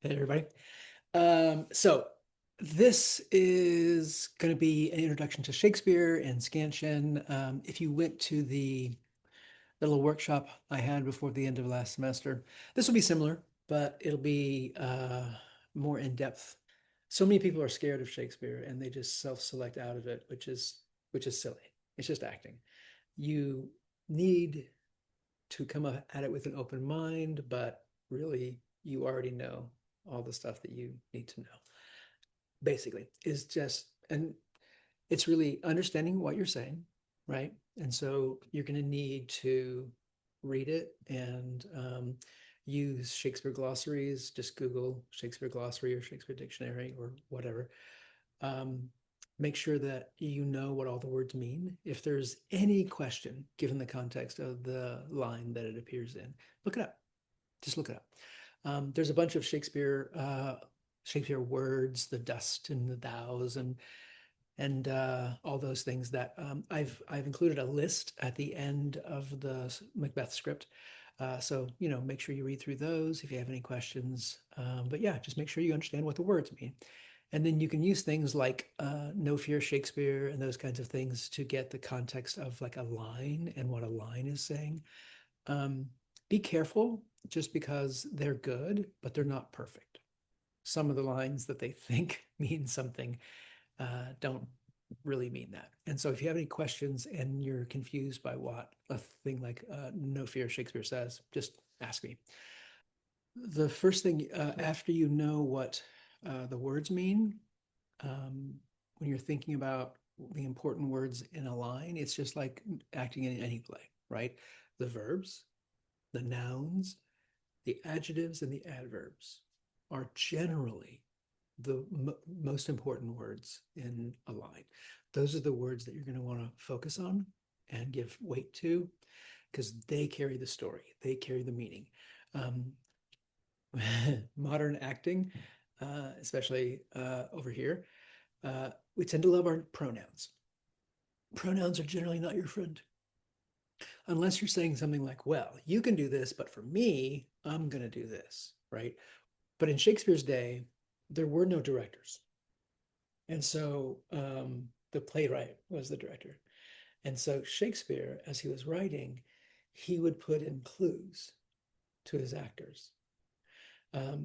Hey, everybody. So this is going to be an introduction to Shakespeare and Scansion. If you went to the little workshop I had before the end of last semester, this will be similar, but it'll be more in depth. So many people are scared of Shakespeare and they just self-select out of it, which is silly. It's just acting. You need to come at it with an open mind, but really you already know all the stuff that you need to know. Basically, is just, and it's really understanding what you're saying, right? And so you're going to need to read it and use Shakespeare glossaries. Just Google Shakespeare glossary or Shakespeare dictionary or whatever. Um, Make sure that you know what all the words mean. If there's any question, given the context of the line that it appears in, look it up. Just look it up. There's a bunch of Shakespeare words, the dust and the thous, and all those things that I've included a list at the end of the Macbeth script. So make sure you read through those if you have any questions. But yeah, just make sure you understand what the words mean. And then you can use things like No Fear Shakespeare and those kinds of things to get the context of like a line and what a line is saying. Um, be careful just because they're good, but they're not perfect. Some of the lines that they think mean something don't really mean that. And so if you have any questions and you're confused by what a thing like No Fear Shakespeare says, just ask me. The first thing after you know what the words mean, when you're thinking about the important words in a line, it's just like acting in any play, right? The verbs, the nouns, the adjectives, and the adverbs are generally the most important words in a line. Those are the words that you're going to want to focus on and give weight to because they carry the story, they carry the meaning. Um, Modern acting, especially over here, we tend to love our pronouns. Pronouns are generally not your friend unless you're saying something like, well, you can do this, but for me, I'm going to do this, right? But in Shakespeare's day, there were no directors. And so the playwright was the director. And so Shakespeare, as he was writing, he would put in clues to his actors.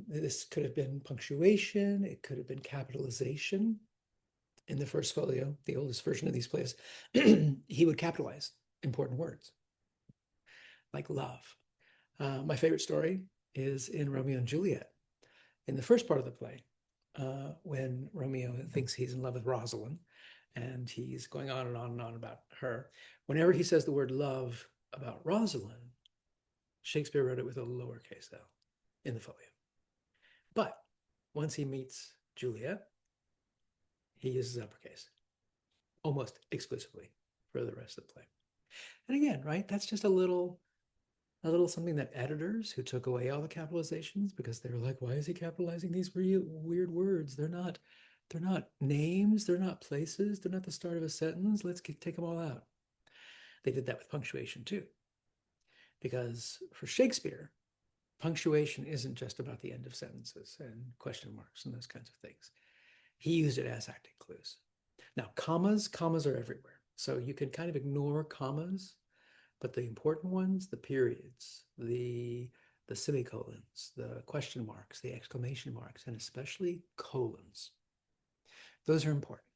This could have been punctuation, it could have been capitalization. In the first folio, the oldest version of these plays, he would capitalize important words like love. My favorite story is in Romeo and Juliet. In the first part of the play, when Romeo thinks he's in love with Rosalind and he's going on and on and on about her, whenever he says the word love about Rosalind, Shakespeare wrote it with a lowercase l in the folio. But once he meets Juliet, he uses uppercase almost exclusively for the rest of the play. And again, right, that's just a little something that editors who took away all the capitalizations because they were like, why is he capitalizing these weird words? They're not names, they're not places, they're not the start of a sentence. Let's take them all out. They did that with punctuation too, because for Shakespeare, punctuation isn't just about the end of sentences and question marks and those kinds of things. He used it as acting clues. Now, commas are everywhere. So you can kind of ignore commas, but the important ones, the periods, the semicolons, the question marks, the exclamation marks, and especially colons, those are important.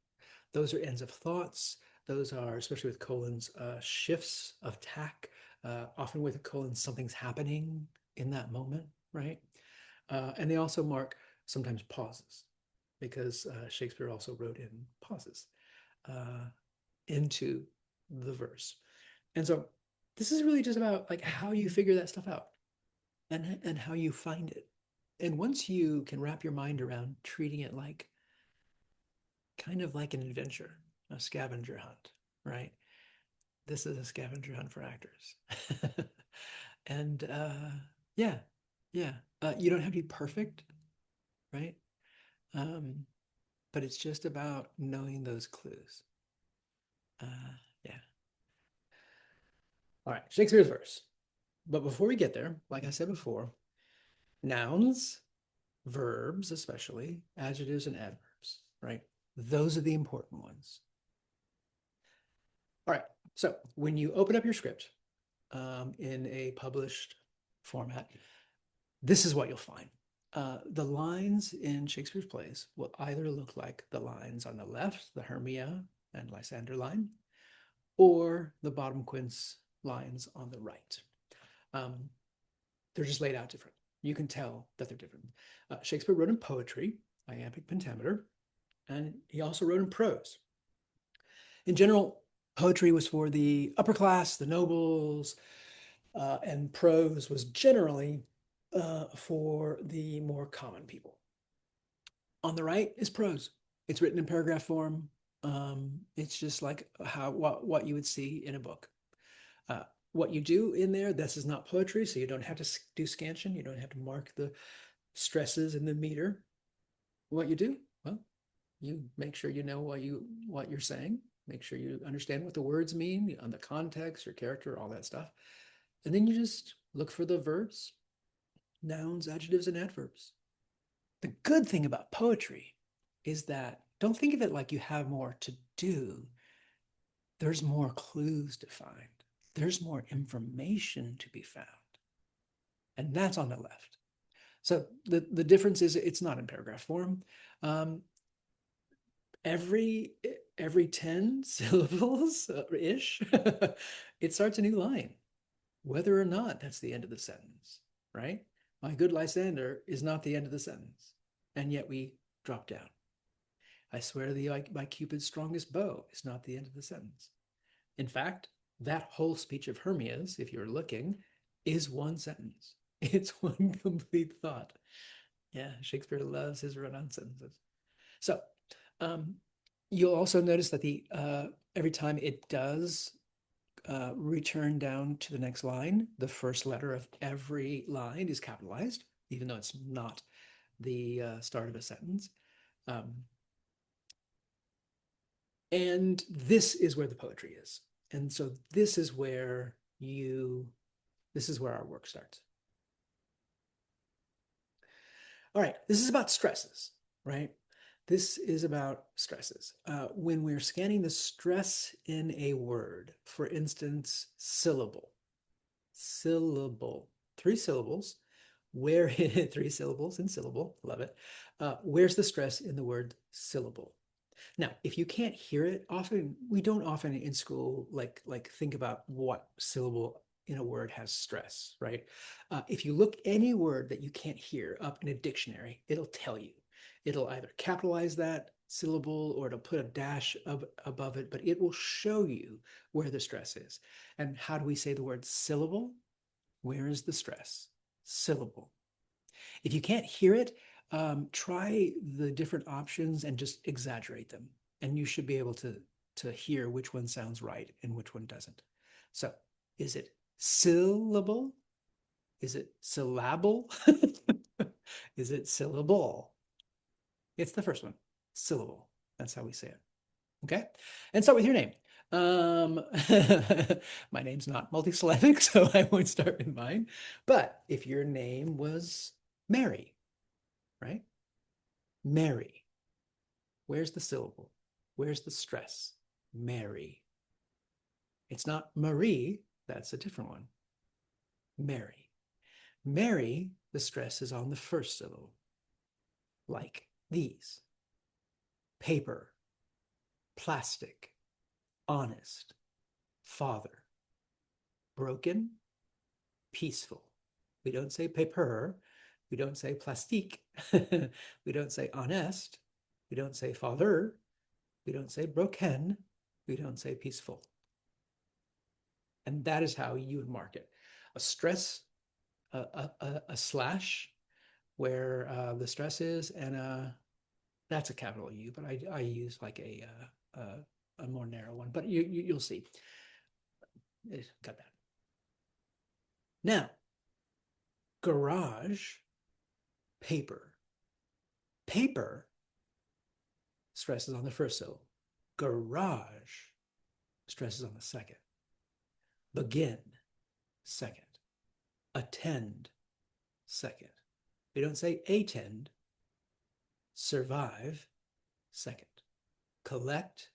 Those are ends of thoughts. Those are, especially with colons, shifts of tack. Often with a colon, something's happening in that moment, right? And they also mark sometimes pauses because Shakespeare also wrote in pauses uh, into the verse. And so this is really just about like how you figure that stuff out and how you find it. And once you can wrap your mind around treating it like kind of like an adventure, a scavenger hunt, right? This is a scavenger hunt for actors. And yeah, yeah. You don't have to be perfect, right? Um, but it's just about knowing those clues. Yeah. All right, Shakespeare's verse. But before we get there, like I said before, nouns verbs, especially adjectives and adverbs, right? Those are the important ones. All right. So when you open up your script in a published format, this is what you'll find. The lines in Shakespeare's plays will either look like the lines on the left, the Hermia and Lysander line, or the bottom quince lines on the right. They're just laid out different. You can tell that they're different. Shakespeare wrote in poetry, iambic pentameter, and he also wrote in prose. In general, poetry was for the upper class, the nobles, and prose was generally for the more common people. On the right is prose. It's written in paragraph form. It's just like what you would see in a book. What you do in there, this is not poetry, so you don't have to do scansion. You don't have to mark the stresses in the meter. What you do, well, you make sure you know what you're saying. Make sure you understand what the words mean, on the context, your character, all that stuff. And then you just look for the verbs, nouns, adjectives, and adverbs. The good thing about poetry is that don't think of it like you have more to do. There's more clues to find. There's more information to be found. And that's on the left. So the difference is it's not in paragraph form. Every 10 syllables ish, it starts a new line, whether or not that's the end of the sentence, right? My good Lysander is not the end of the sentence. And yet we drop down. I swear to thee, my Cupid's strongest bow is not the end of the sentence. In fact, that whole speech of Hermia's, if you're looking, is one sentence. It's one complete thought. Yeah, Shakespeare loves his run-on sentences. So you'll also notice that every time it does return down to the next line, the first letter of every line is capitalized, even though it's not the start of a sentence. And this is where the poetry is. And so this is where our work starts. All right, this is about stresses, right? This is about stresses. When we're scanning the stress in a word, for instance, syllable, 3 syllables, where 3 syllables in syllable, love it. Where's the stress in the word syllable? Now, if you can't hear it, we don't often in school like think about what syllable in a word has stress, right? If you look any word that you can't hear up in a dictionary, it'll tell you. It'll either capitalize that syllable or it'll put a dash above it, but it will show you where the stress is. And how do we say the word syllable? Where is the stress? Syllable. If you can't hear it, try the different options and just exaggerate them. And you should be able to hear which one sounds right and which one doesn't. So is it syllable? Is it syllable? Is it syllable? It's the first one, syllable. That's how we say it. Okay. And start with your name. My name's not multisyllabic, so I won't start with mine. But if your name was Mary, right? Mary. Where's the syllable? Where's the stress? Mary. It's not Marie. That's a different one. Mary. Mary, the stress is on the first syllable. Like these. Paper. Plastic. Honest. Father. Broken. Peaceful. We don't say paper. We don't say plastique. We don't say honest. We don't say father. We don't say broken. We don't say peaceful. And that is how you would mark it. A stress, a slash where the stress is, and that's a capital U, but I use like a more narrow one, but you'll see. Got that. Now, garage, paper. Paper stresses on the first syllable. Garage stresses on the second. Begin, second. Attend, second. We don't say attend. Survive, second. Collect,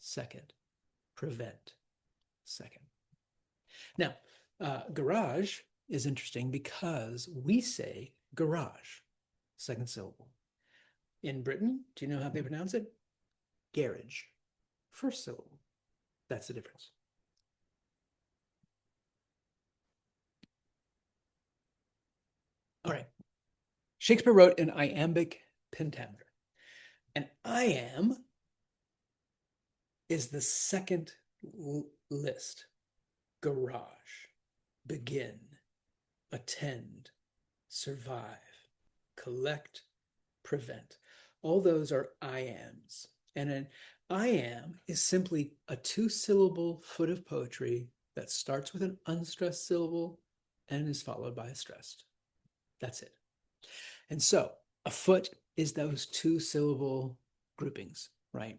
second. Prevent, second. Now, garage is interesting because we say garage, second syllable. In Britain, do you know how they pronounce it? Garage, first syllable. That's the difference. All right. Shakespeare wrote an iambic pentameter. An iamb is the second list. Garage, begin, attend, survive, collect, prevent. All those are iambs. And an iamb is simply a two-syllable foot of poetry that starts with an unstressed syllable and is followed by a stressed. That's it. And so a foot is those two-syllable groupings, right?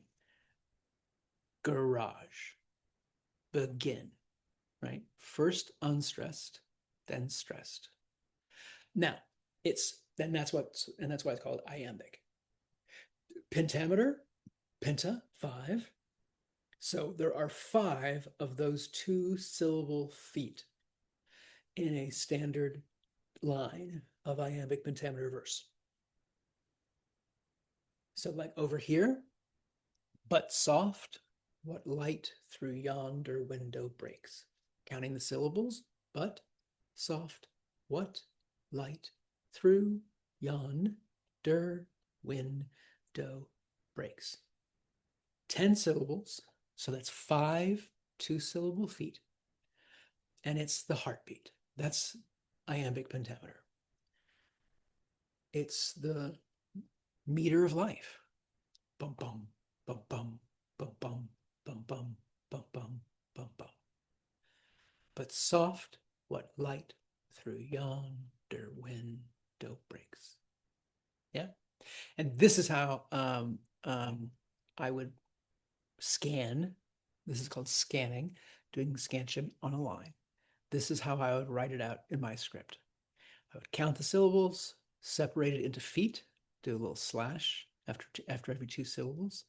Garage, begin, right? First unstressed, then stressed. Now, that's why it's called iambic. Pentameter, penta, 5. So there are 5 of those two-syllable feet in a standard line of iambic pentameter verse. So like over here, but soft, what light through yonder window breaks. Counting the syllables, but soft, what light through yonder window breaks. 10 syllables, so that's 5 two-syllable feet. And it's the heartbeat. That's iambic pentameter. It's the meter of life. Bum, bum, bum, bum, bum, bum, bum, bum, bum, bum, bum, bum. But soft, what light through yonder window breaks. Yeah. And this is how I would scan. This is called scanning, doing scansion on a line. This is how I would write it out in my script. I would count the syllables, separate it into feet, do a little slash after every 2 syllables,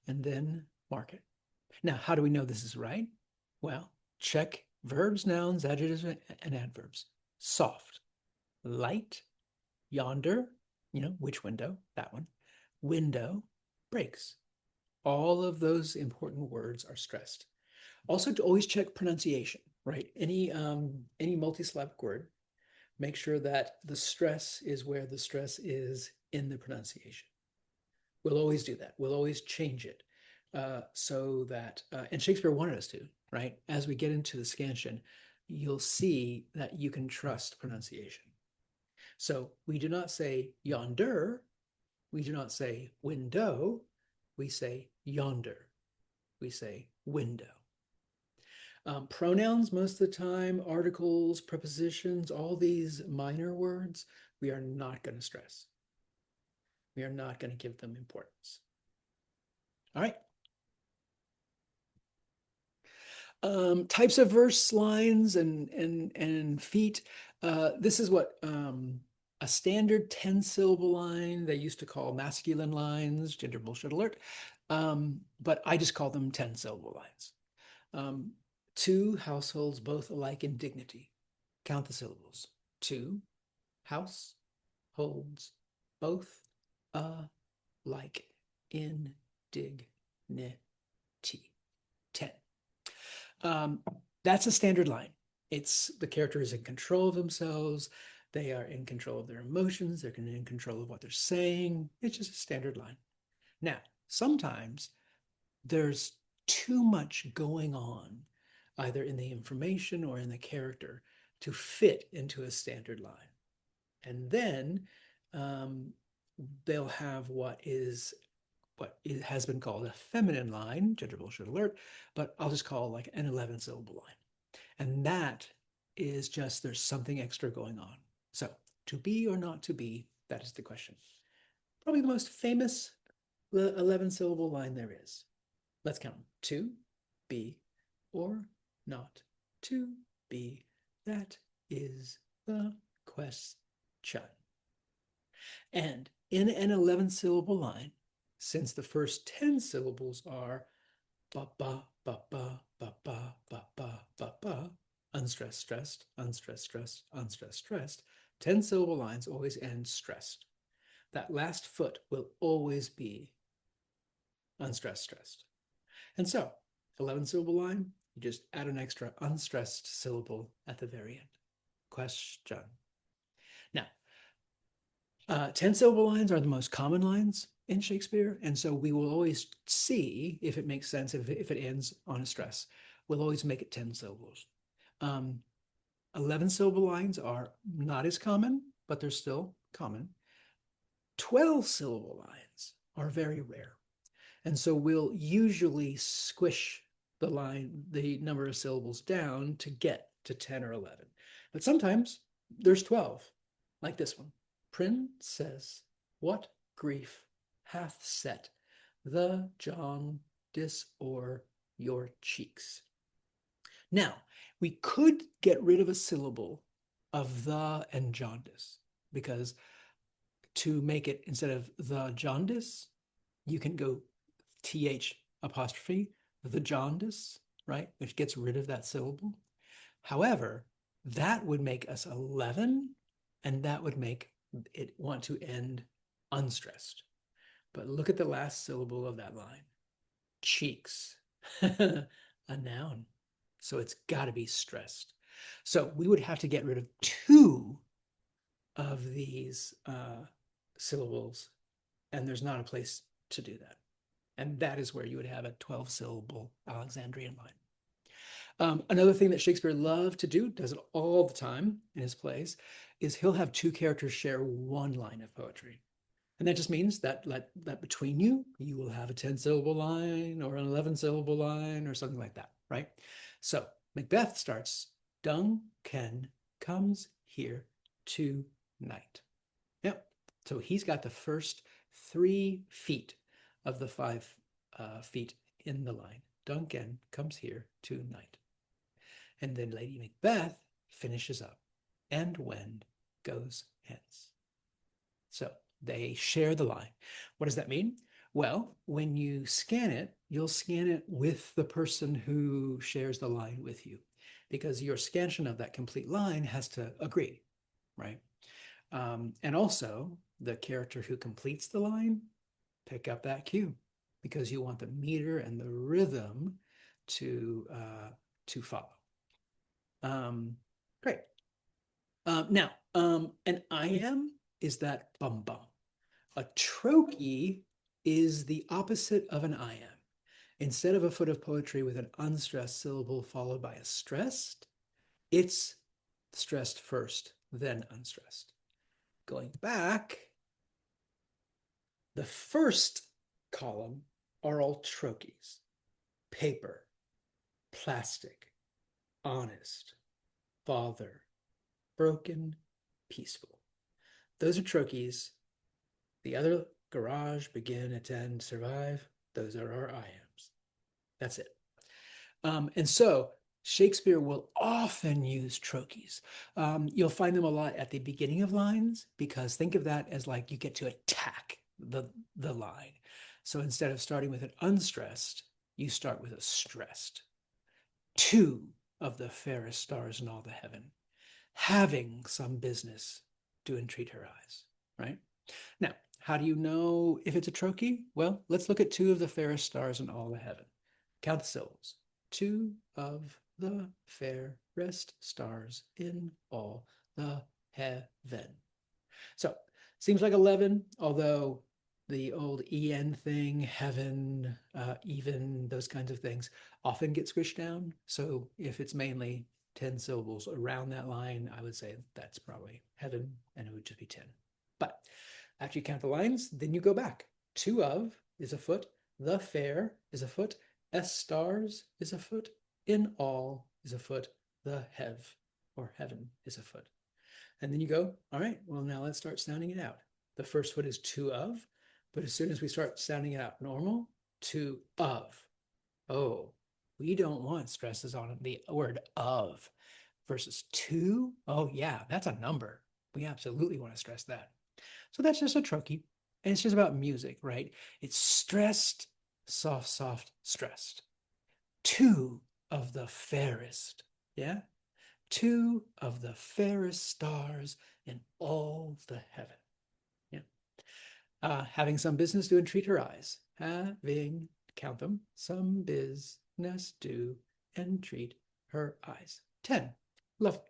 and then mark it. Now, how do we know this is right? Well, check verbs, nouns, adjectives, and adverbs. Soft, light, yonder, which window? That one. Window, breaks. All of those important words are stressed. Also, to always check pronunciation, right? Any multisyllabic word, make sure that the stress is where the stress is in the pronunciation. We'll always do that. We'll always change it so that, and Shakespeare wanted us to, right? As we get into the scansion, you'll see that you can trust pronunciation. So we do not say yonder. We do not say window. We say yonder. We say window. Pronouns, most of the time, articles, prepositions, all these minor words, we are not going to stress. We are not going to give them importance. All right. Types of verse lines and feet. This is what a standard 10-syllable line they used to call masculine lines, gender bullshit alert. But I just call them 10-syllable lines. 2 households, both alike in dignity. Count the syllables. 2 house holds, both alike in dignity. 10. That's a standard line. It's the character is in control of themselves. They are in control of their emotions. They're in control of what they're saying. It's just a standard line. Now, sometimes there's too much going on, either in the information or in the character, to fit into a standard line. And then they'll have what it has been called a feminine line, gender bullshit alert, but I'll just call like an 11-syllable line. And that is just there's something extra going on. So to be or not to be, that is the question. Probably the most famous 11-syllable line there is. Let's count them. To be or not to be. That is the question. And in an 11 syllable line, since the first 10 syllables are ba ba ba ba ba ba ba ba ba ba, unstressed, stressed, unstressed, stressed, unstressed, stressed, 10 syllable lines always end stressed. That last foot will always be unstressed, stressed. And so, 11 syllable line, you just add an extra unstressed syllable at the very end. Question. Now, 10 syllable lines are the most common lines in Shakespeare. And so we will always see if it makes sense, if it ends on a stress. We'll always make it 10 syllables. 11 syllable lines are not as common, but they're still common. 12 syllable lines are very rare. And so we'll usually squish the number of syllables down to get to 10 or 11. But sometimes there's 12, like this one. Princess, what grief hath set the jaundice o'er your cheeks? Now, we could get rid of a syllable of the and jaundice, because to make it, instead of the jaundice, you can go th apostrophe, the jaundice, right? Which gets rid of that syllable. However, that would make us 11, and that would make it want to end unstressed. But look at the last syllable of that line. Cheeks, a noun. So it's got to be stressed. So we would have to get rid of 2 of these syllables, and there's not a place to do that. And that is where you would have a 12 syllable Alexandrian line. Another thing that Shakespeare loved to do, does it all the time in his plays, is he'll have 2 characters share 1 line of poetry. And that just means that between you, you will have a 10 syllable line or an 11 syllable line or something like that, right? So Macbeth starts, Duncan comes here tonight. Yep. So he's got the first 3 feet of the 5 feet in the line. Duncan comes here tonight. And then Lady Macbeth finishes up, and when goes hence. So they share the line. What does that mean? Well, when you scan it, you'll scan it with the person who shares the line with you, because your scansion of that complete line has to agree, right? And also, the character who completes the line, pick up that cue, because you want the meter and the rhythm to follow. Great. Now, an iamb is that bum bum. A trochee is the opposite of an iamb. Instead of a foot of poetry with an unstressed syllable followed by a stressed, it's stressed first, then unstressed. Going back, the first column are all trochees: paper, plastic, honest, father, broken, peaceful. Those are trochees. The other, garage, begin, attend, survive, those are our iambs. That's it. And so Shakespeare will often use trochees. You'll find them a lot at the beginning of lines, because think of that as like you get to attack the line. So instead of starting with an unstressed, you start with a stressed. 2 of the fairest stars in all the heaven, having some business do entreat her eyes, right? Now, how do you know if it's a trochee? Well, let's look at 2 of the fairest stars in all the heaven. Count the syllables. 2 of the fairest stars in all the heaven. So, seems like 11, although the old en thing, heaven, even, those kinds of things often get squished down. So if it's mainly 10 syllables around that line, I would say that's probably heaven, and it would just be 10. But after you count the lines, then you go back. 2 of is a foot, the fair is a foot, s stars is a foot, in all is a foot, the hev or heaven is a foot. And then you go, all right, well, now let's start sounding it out. The first foot is 2 of, but as soon as we start sounding it out normal, 2 of. Oh, we don't want stresses on the word of. Versus 2, oh yeah, that's a number. We absolutely want to stress that. So that's just a trochee. And it's just about music, right? It's stressed, soft, soft, stressed. Two of the fairest, yeah? Two of the fairest stars in all the heaven. Yeah. Having some business do entreat her eyes. Having, count them, some business do entreat her eyes. 10. Lovely.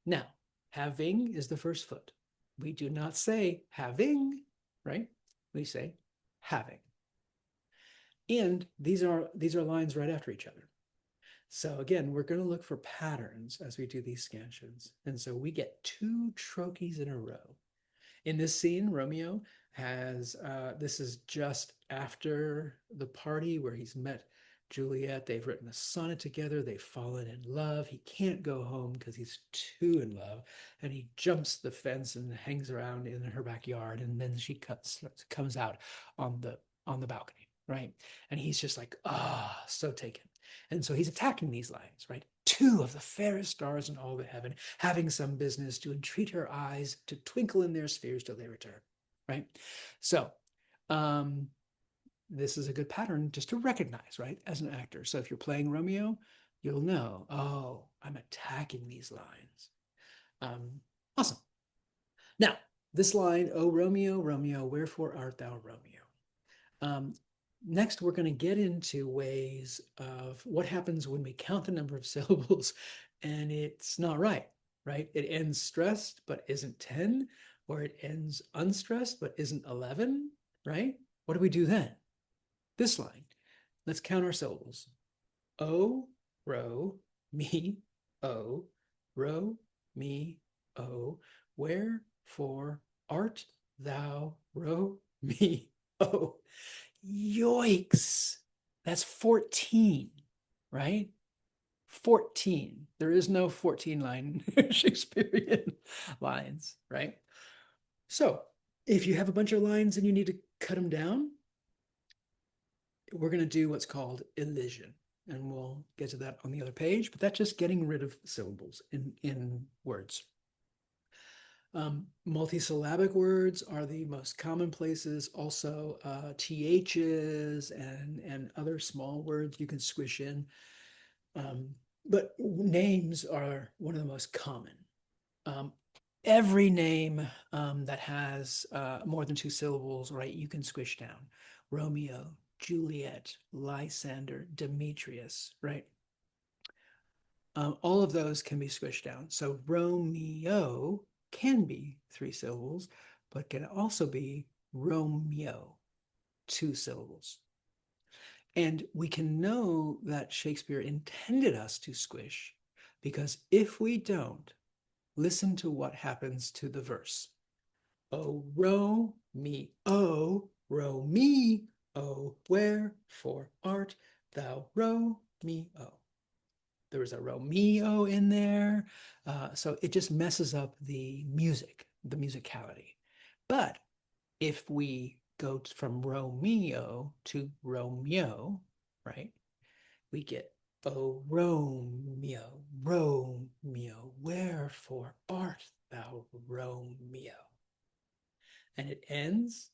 Now, having is the first foot. We do not say having, right? We say having. And these are lines right after each other. So again, we're going to look for patterns as we do these scansions. And so we get two trochees in a row. In this scene, Romeo has, this is just after the party where he's met Juliet. They've written a sonnet together. They've fallen in love. He can't go home because he's too in love. And he jumps the fence and hangs around in her backyard. And then she comes out on the balcony, right? And he's just like, ah, so taken. And so he's attacking these lines, right? Two of the fairest stars in all the heaven, having some business to entreat her eyes to twinkle in their spheres till they return, right? So this is a good pattern just to recognize, right, as an actor. So if you're playing Romeo, you'll know, oh, I'm attacking these lines. Awesome. Now, this line, oh, Romeo, Romeo, wherefore art thou Romeo? Next, we're going to get into ways of what happens when we count the number of syllables and it's not right, right? It ends stressed but isn't 10, or it ends unstressed but isn't 11, right? What do we do then? This line, let's count our syllables. O, ro, me, o, ro, me, o, wherefore art thou ro, me, o. Yoicks. That's 14, right? 14. There is no 14 line Shakespearean lines, right? So if you have a bunch of lines and you need to cut them down, we're going to do what's called elision. And we'll get to that on the other page, but that's just getting rid of syllables in words. Multisyllabic words are the most common places. Also, THs and other small words you can squish in. But names are one of the most common. Every name that has more than two syllables, right, you can squish down. Romeo, Juliet, Lysander, Demetrius, right? All of those can be squished down. So Romeo can be three syllables, but can also be Romeo, two syllables. And we can know that Shakespeare intended us to squish because if we don't, listen to what happens to the verse. Oh, Romeo, Romeo, wherefore art thou Romeo? There was a Romeo in there. So it just messes up the music, the musicality. But if we go from Romeo to Romeo, right, we get, oh, Romeo, Romeo, wherefore art thou Romeo? And it ends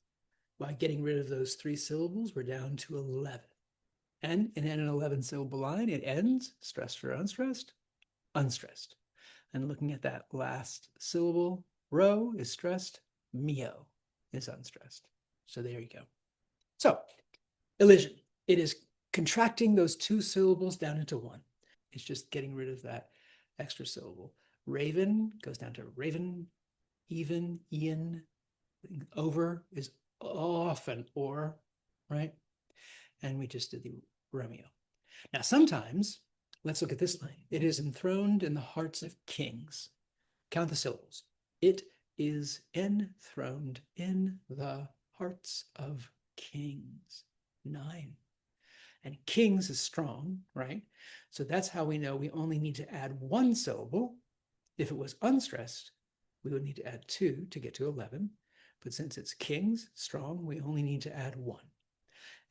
by getting rid of those three syllables. We're down to 11. And in an 11 syllable line, it ends stressed or unstressed, unstressed. And looking at that last syllable, ro is stressed, mio is unstressed. So there you go. So elision, it is contracting those two syllables down into one. It's just getting rid of that extra syllable. Raven goes down to raven, even, Ian. Over is often or, right? And we just did the Romeo. Now, sometimes, let's look at this line. It is enthroned in the hearts of kings. Count the syllables. It is enthroned in the hearts of kings. 9. And kings is strong, right? So that's how we know we only need to add one syllable. If it was unstressed, we would need to add 2 to get to 11. But since it's kings, strong, we only need to add 1.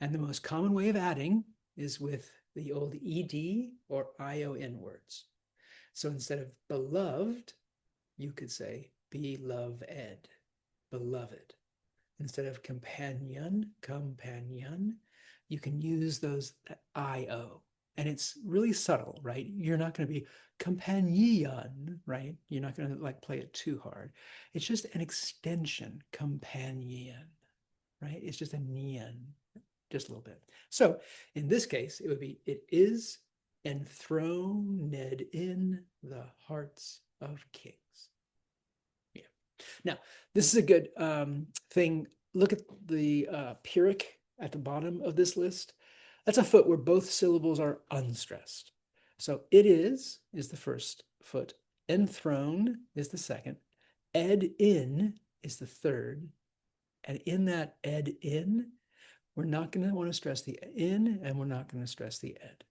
And the most common way of adding is with the old ed or ion words. So instead of beloved, you could say beloved. beloved. Instead of companion, companion, you can use those IO. And it's really subtle, right? You're not going to be companion, right? You're not going to like play it too hard. It's just an extension, companion, right? It's just a nian, just a little bit. So in this case, it would be, it is enthroned in the hearts of kings. Yeah. Now, this is a good thing. Look at the Pyrrhic at the bottom of this list. That's a foot where both syllables are unstressed. So it is the first foot. Enthroned is the second. Ed in is the third. And in that ed in, we're not going to want to stress the in, and we're not going to stress the ed.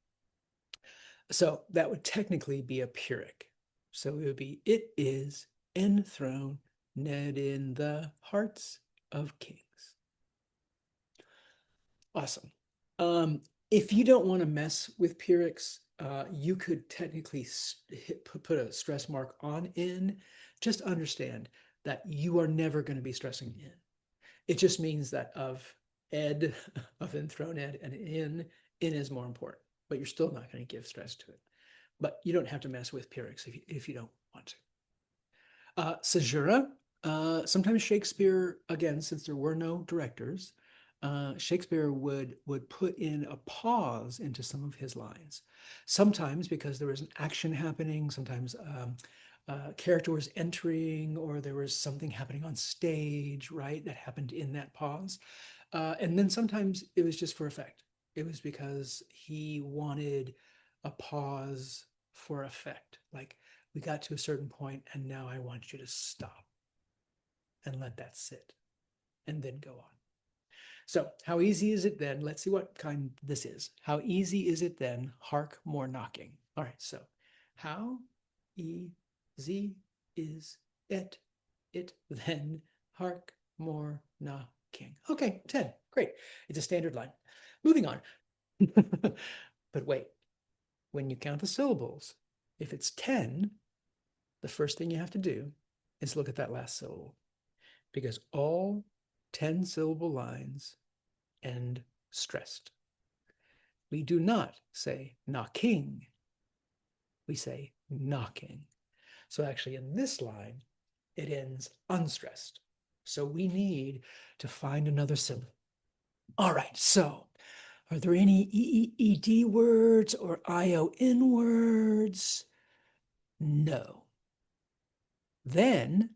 So that would technically be a Pyrrhic. So it would be, it is enthroned in the hearts of kings. Awesome. If you don't want to mess with Pyrrhics, you could technically put a stress mark on in. Just understand that you are never going to be stressing in. It just means that of ed, of enthroned ed, and in is more important, but you're still not going to give stress to it. But you don't have to mess with Pyrrhics if you don't want to. Caesura, sometimes Shakespeare, again, since there were no directors, Shakespeare would put in a pause into some of his lines. Sometimes because there was an action happening, sometimes character was entering, or there was something happening on stage, right, that happened in that pause. And then sometimes it was just for effect. It was because he wanted a pause for effect. Like, we got to a certain point and now I want you to stop and let that sit and then go on. So how easy is it then? Let's see what kind this is. How easy is it then? Hark more knocking. All right, so how easy is it? It then hark more knocking. Okay, 10. Great. It's a standard line. Moving on. But wait, when you count the syllables, if it's 10, the first thing you have to do is look at that last syllable, because all 10 syllable lines end stressed. We do not say knocking, we say knocking. So actually in this line, it ends unstressed. So we need to find another syllable. All right, so are there any EED words or ION words? No. Then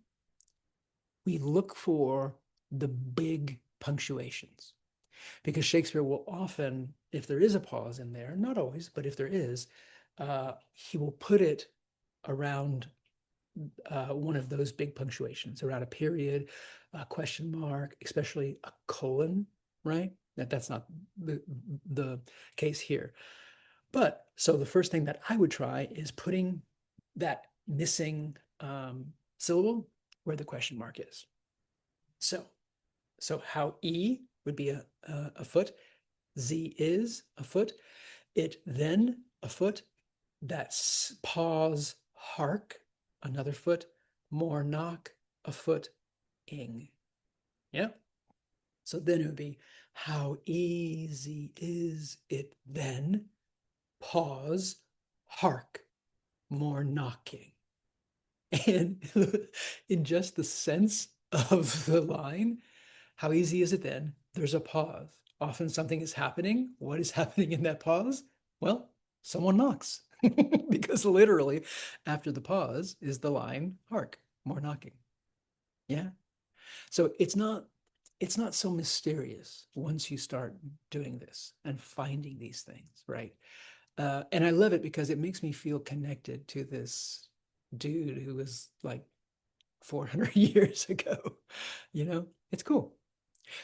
we look for the big punctuations, because Shakespeare will often, if there is a pause in there, not always, but if there is, he will put it around one of those big punctuations, around a period, a question mark, especially a colon, right? That's not the case here. But so the first thing that I would try is putting that missing syllable where the question mark is. So how E would be a foot, Z is a foot, it then a foot, that's pause, hark, another foot, more knock, a foot, ing. Yeah. So then it would be how easy is it then, pause, hark, more knocking. And in just the sense of the line, how easy is it then? There's a pause. Often something is happening. What is happening in that pause? Well, someone knocks. Because literally after the pause is the line, hark, more knocking. Yeah. So it's not so mysterious once you start doing this and finding these things, right? And I love it because it makes me feel connected to this dude who was like 400 years ago. You know, it's cool.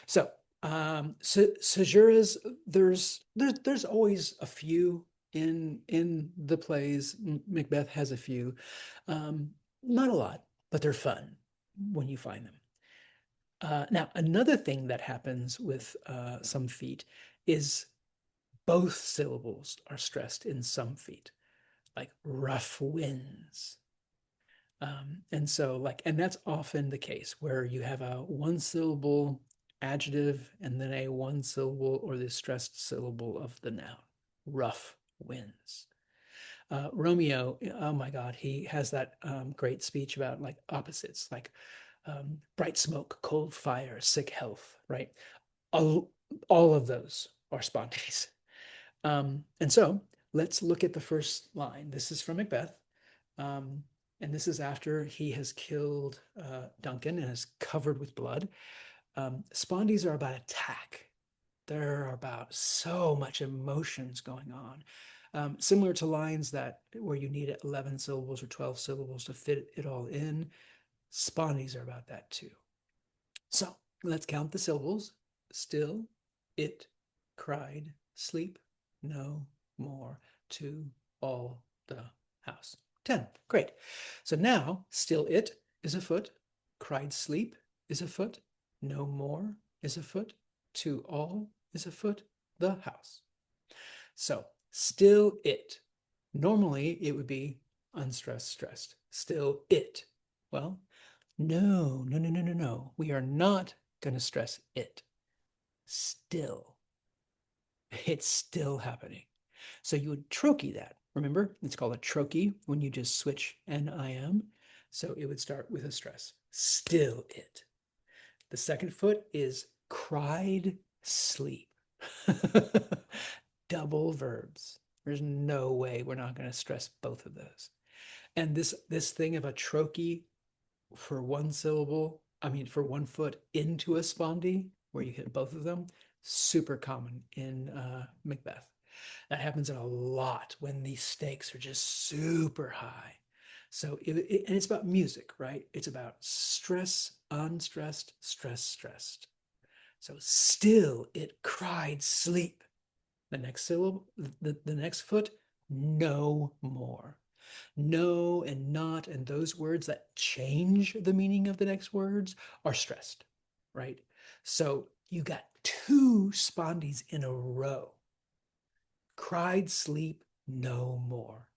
So, caesuras, there's always a few in the plays. Macbeth has a few, not a lot, but they're fun when you find them. Now, another thing that happens with some feet is both syllables are stressed in some feet, like rough winds, And so like, and that's often the case where you have a one syllable adjective and then a one syllable or the stressed syllable of the noun. Rough winds. Romeo, oh my God, he has that great speech about like opposites, like bright smoke, cold fire, sick health, right? All, all of those are spontaneous. And so let's look at the first line. This is from Macbeth. Um, and this is after he has killed Duncan and is covered with blood. Spondies are about attack. They're about so much emotions going on. Similar to lines that where you need 11 syllables or 12 syllables to fit it all in, spondies are about that too. So let's count the syllables. Still, it, cried, sleep, no more, to, all, the house. 10. Great. So now, still it is afoot, cried sleep is afoot, no more is afoot, to all is afoot, the house. So still it. Normally it would be unstressed, stressed. Still it. Well, no, no, no, no, no, no. We are not going to stress it. Still. It's still happening. So you would trochee that. Remember, it's called a trochee when you just switch NIM. So it would start with a stress. Still it. The second foot is cried sleep. Double verbs. There's no way we're not going to stress both of those. And this thing of a trochee for one syllable, I mean, for one foot into a spondee, where you hit both of them, super common in Macbeth. That happens a lot when these stakes are just super high. So, and it's about music, right? It's about stress, unstressed, stress, stressed. So, still it cried sleep. The next syllable, the next foot, no more. No and not and those words that change the meaning of the next words are stressed, right? So you got two spondies in a row. Cried sleep no more.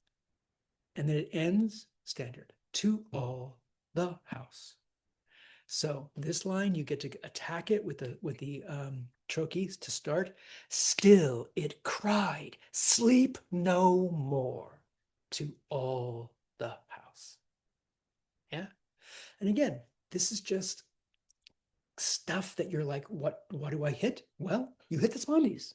And then it ends standard. To all the house. So this line, you get to attack it with the trochees to start. Still it cried, sleep no more, to all the house. Yeah. And again, this is just stuff that you're like, what do I hit? Well, you hit the spondies.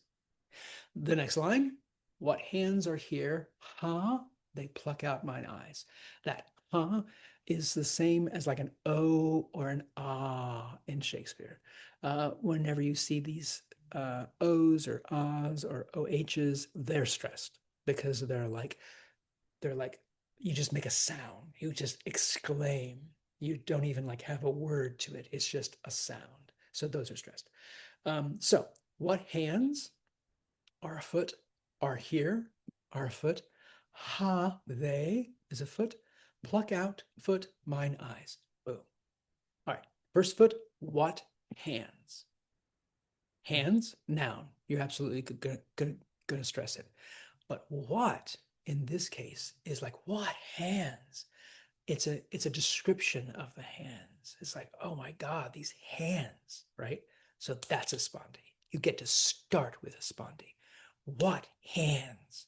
The next line, what hands are here? Huh? They pluck out mine eyes. That huh is the same as like an O or an ah in Shakespeare. Whenever you see these O's or ahs or OHs, they're stressed because they're like, you just make a sound. You just exclaim. You don't even like have a word to it. It's just a sound. So those are stressed. So what hands are afoot, are here, are afoot. Ha, they is afoot. Pluck out, foot, mine eyes. Boom. All right. First foot, what hands? Hands, noun. You're absolutely gonna stress it. But what in this case is like, what hands? It's a description of the hands. It's like, oh my God, these hands, right? So that's a spondee. You get to start with a spondee. What hands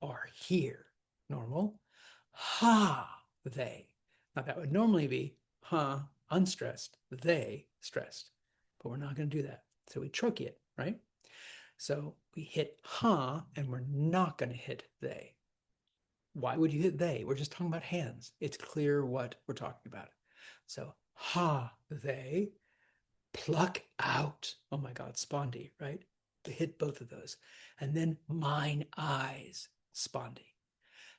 are here? Normal. Ha, they. Now that would normally be ha, unstressed, they stressed. But we're not going to do that. So we trochee it, right? So we hit ha and we're not going to hit they. Why would you hit they? We're just talking about hands. It's clear what we're talking about. So ha, they pluck out. Oh my God, spondee, right? To hit both of those. And then mine eyes, spondee.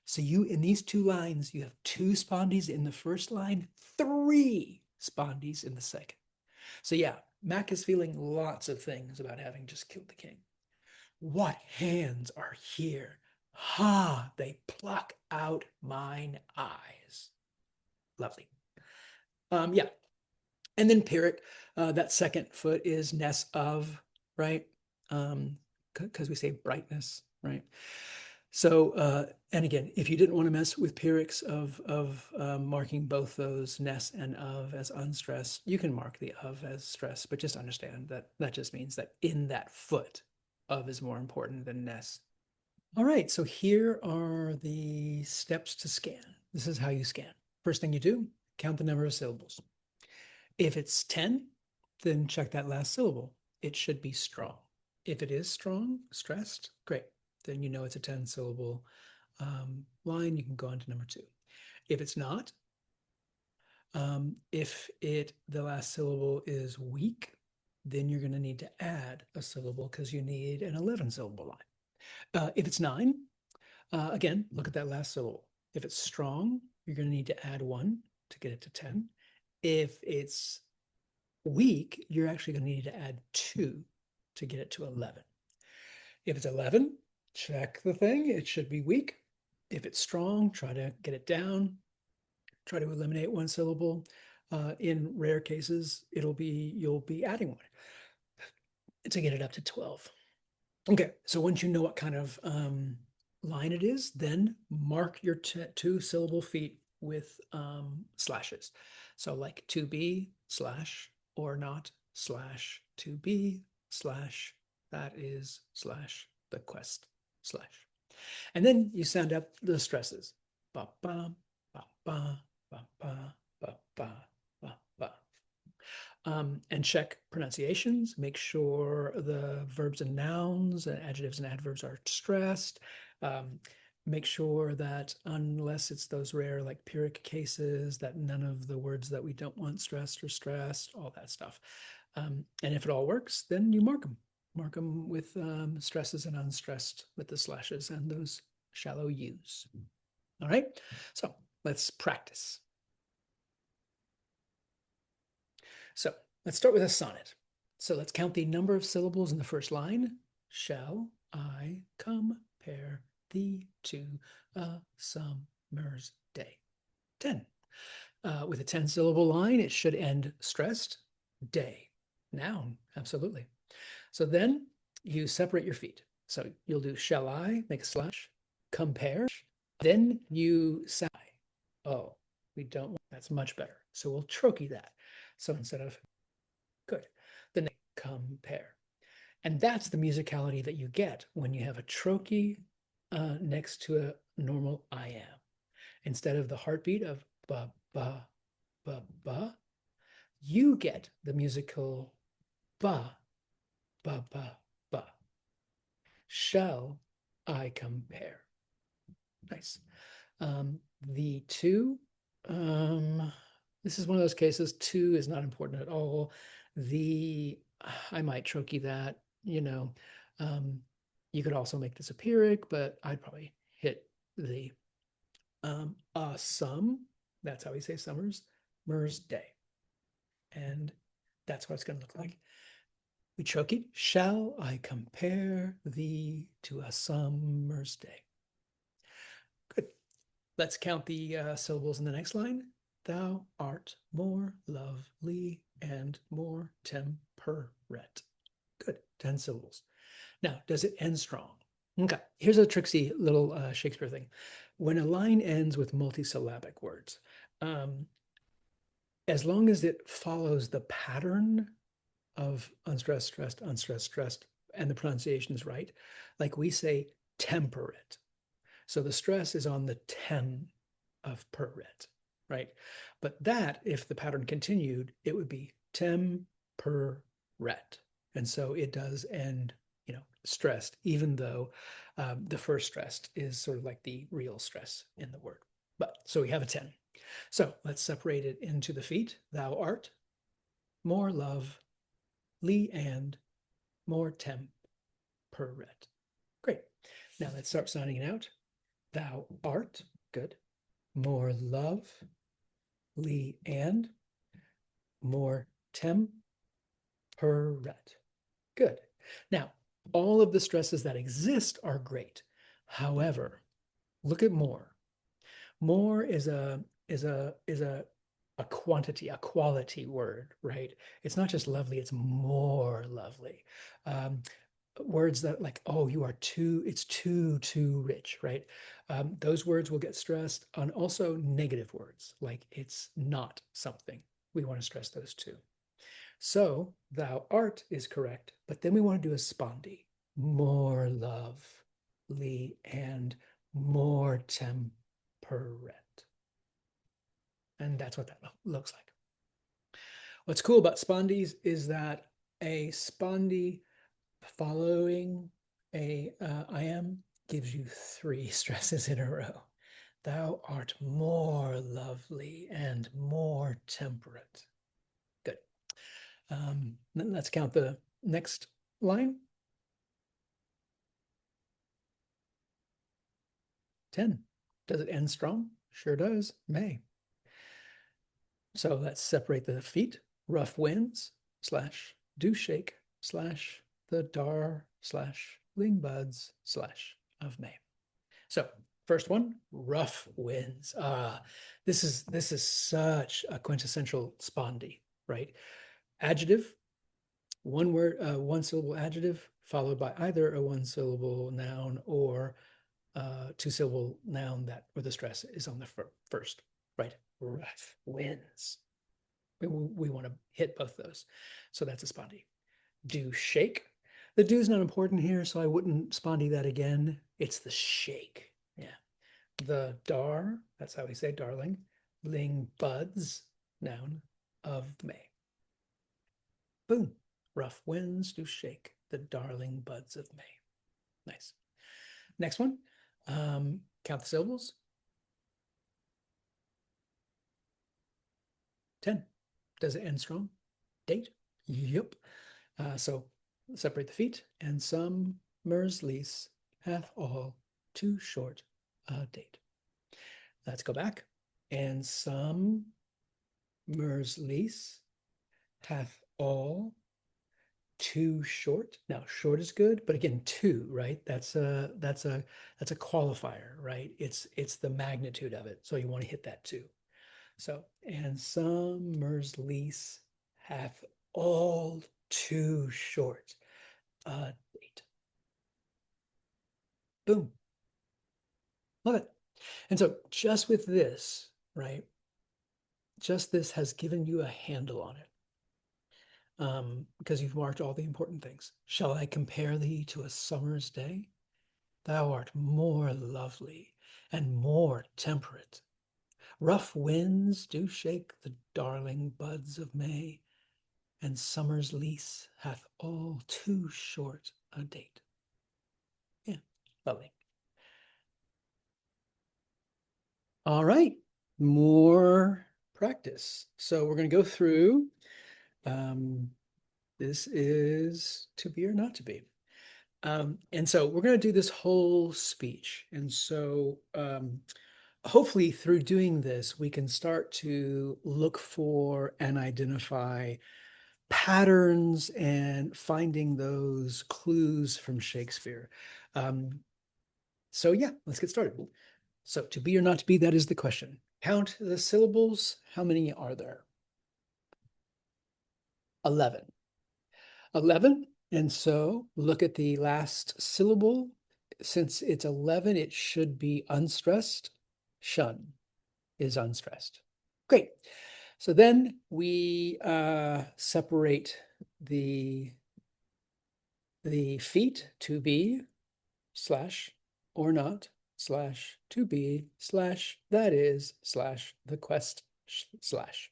So you, in these two lines, you have two spondies in the first line, three spondies in the second. So yeah, Mac is feeling lots of things about having just killed the king. What hands are here? Ha, they pluck out mine eyes. Lovely. Yeah. And then Pyrrhic, that second foot is ness of, right? Because we say brightness, right? And again, if you didn't want to mess with Pyrrhics of marking both those ness and of as unstressed, you can mark the of as stressed, but just understand that that just means that in that foot, of is more important than ness. All right, so here are the steps to scan. This is how you scan. First thing you do, count the number of syllables. If it's 10, then check that last syllable. It should be strong. If it is strong, stressed, great. Then you know it's a 10 syllable line. You can go on to number 2. If it's not, if the last syllable is weak, then you're going to need to add a syllable because you need an 11 syllable line. If it's 9, again, look at that last syllable. If it's strong, you're going to need to add 1 to get it to 10. If it's weak, you're actually going to need to add 2 to get it to 11. If it's 11, check the thing. It should be weak. If it's strong, try to get it down. Try to eliminate 1 syllable. In rare cases, you'll be adding 1 to get it up to 12. Okay, so once you know what kind of line it is, then mark your 2 syllable feet with slashes. So like to be slash or not slash to be slash that is slash the quest slash. And then you sound out the stresses. Ba ba ba ba ba ba ba ba ba ba. And check pronunciations. Make sure the verbs and nouns, and adjectives and adverbs are stressed. Make sure that unless it's those rare like Pyrrhic cases, that none of the words that we don't want stressed are stressed, all that stuff. And if it all works, then you mark them. Mark them with stresses and unstressed with the slashes and those shallow U's. All right, so let's practice. So let's start with a sonnet. So let's count the number of syllables in the first line. Shall I compare thee to a summer's day? 10. With a 10 syllable line, it should end stressed. Day. Noun, absolutely. So then you separate your feet. So you'll do shall I, make a slash, compare, then you sigh. Oh, we don't want, that's much better. So we'll trochee that. So instead of good, then they compare. And that's the musicality that you get when you have a trochee next to a normal I am. Instead of the heartbeat of ba, ba, ba, ba, you get the musical ba, ba, ba, ba. Shall I compare? Nice. The 2, this is one of those cases, 2 is not important at all. I might trochee that, you could also make this a Pyrrhic, but I'd probably hit the sum, that's how we say mer's day. And that's what it's going to look like. We trochee, shall I compare thee to a summer's day? Good. Let's count the syllables in the next line. Thou art more lovely and more temperate. Good, 10 syllables. Now, does it end strong? Okay, here's a tricksy little Shakespeare thing. When a line ends with multisyllabic words, as long as it follows the pattern of unstressed, stressed, unstressed, stressed, and the pronunciation is right, like we say temperate. So the stress is on the tem of perret, right? But that, if the pattern continued, it would be temperate. And so it does end, stressed, even though the first stressed is sort of like the real stress in the word. But so we have a 10. So let's separate it into the feet. Thou art more lovely and more temperate. Great. Now let's start sounding it out. Thou art, good, more lovely and more temperate. Good. Now, all of the stresses that exist are great. However, look at more. More is a quantity, a quality word, right? It's not just lovely, it's more lovely. words that like, oh, you are too, it's too rich, right? Those words will get stressed on also negative words, like it's not something. We want to stress those too. So thou art is correct, but then we want to do a spondy, more lovely and more temperate. And that's what that looks like. What's cool about spondies is that a spondy following a I am gives you three stresses in a row. Thou art more lovely and more temperate. Good. Let's count the next line. 10. Does it end strong? Sure does. May. So let's separate the feet. Rough winds slash do shake slash the dar slash ling buds slash of May. So first one, rough winds. This is such a quintessential spondy, right? Adjective, one word, one syllable adjective followed by either a one syllable noun or two syllable noun that where the stress is on the first, right? Rough winds. We want to hit both those. So that's a spondy. Do shake. The do is not important here, so I wouldn't spondy that again. It's the shake. Yeah. The dar, that's how we say darling. Ling buds, noun of May. Boom. Rough winds do shake the darling buds of May. Nice. Next one. Count the syllables. 10. Does it end strong? Date? Yep. So separate the feet. And some mers lease hath all too short a date. Let's go back. And some mers lease hath all too short. Now short is good, but again, too, right? That's a qualifier, right? It's the magnitude of it. So you want to hit that too. So, and some mers lease hath all too short a date. Boom. Love it. And so just with this, right? Just this has given you a handle on it. Because you've marked all the important things. Shall I compare thee to a summer's day? Thou art more lovely and more temperate. Rough winds do shake the darling buds of May, and summer's lease hath all too short a date. Yeah, lovely. All right, more practice. So we're going to go through. This is to be or not to be. And so we're going to do this whole speech. And so hopefully through doing this, we can start to look for and identify patterns and finding those clues from Shakespeare. So yeah, let's get started. So to be or not to be, that is the question. Count the syllables. How many are there? 11. 11. And so look at the last syllable. Since it's 11, it should be unstressed. Shun is unstressed. Great. So then we separate the feet to be slash or not slash to be slash that is slash the quest slash.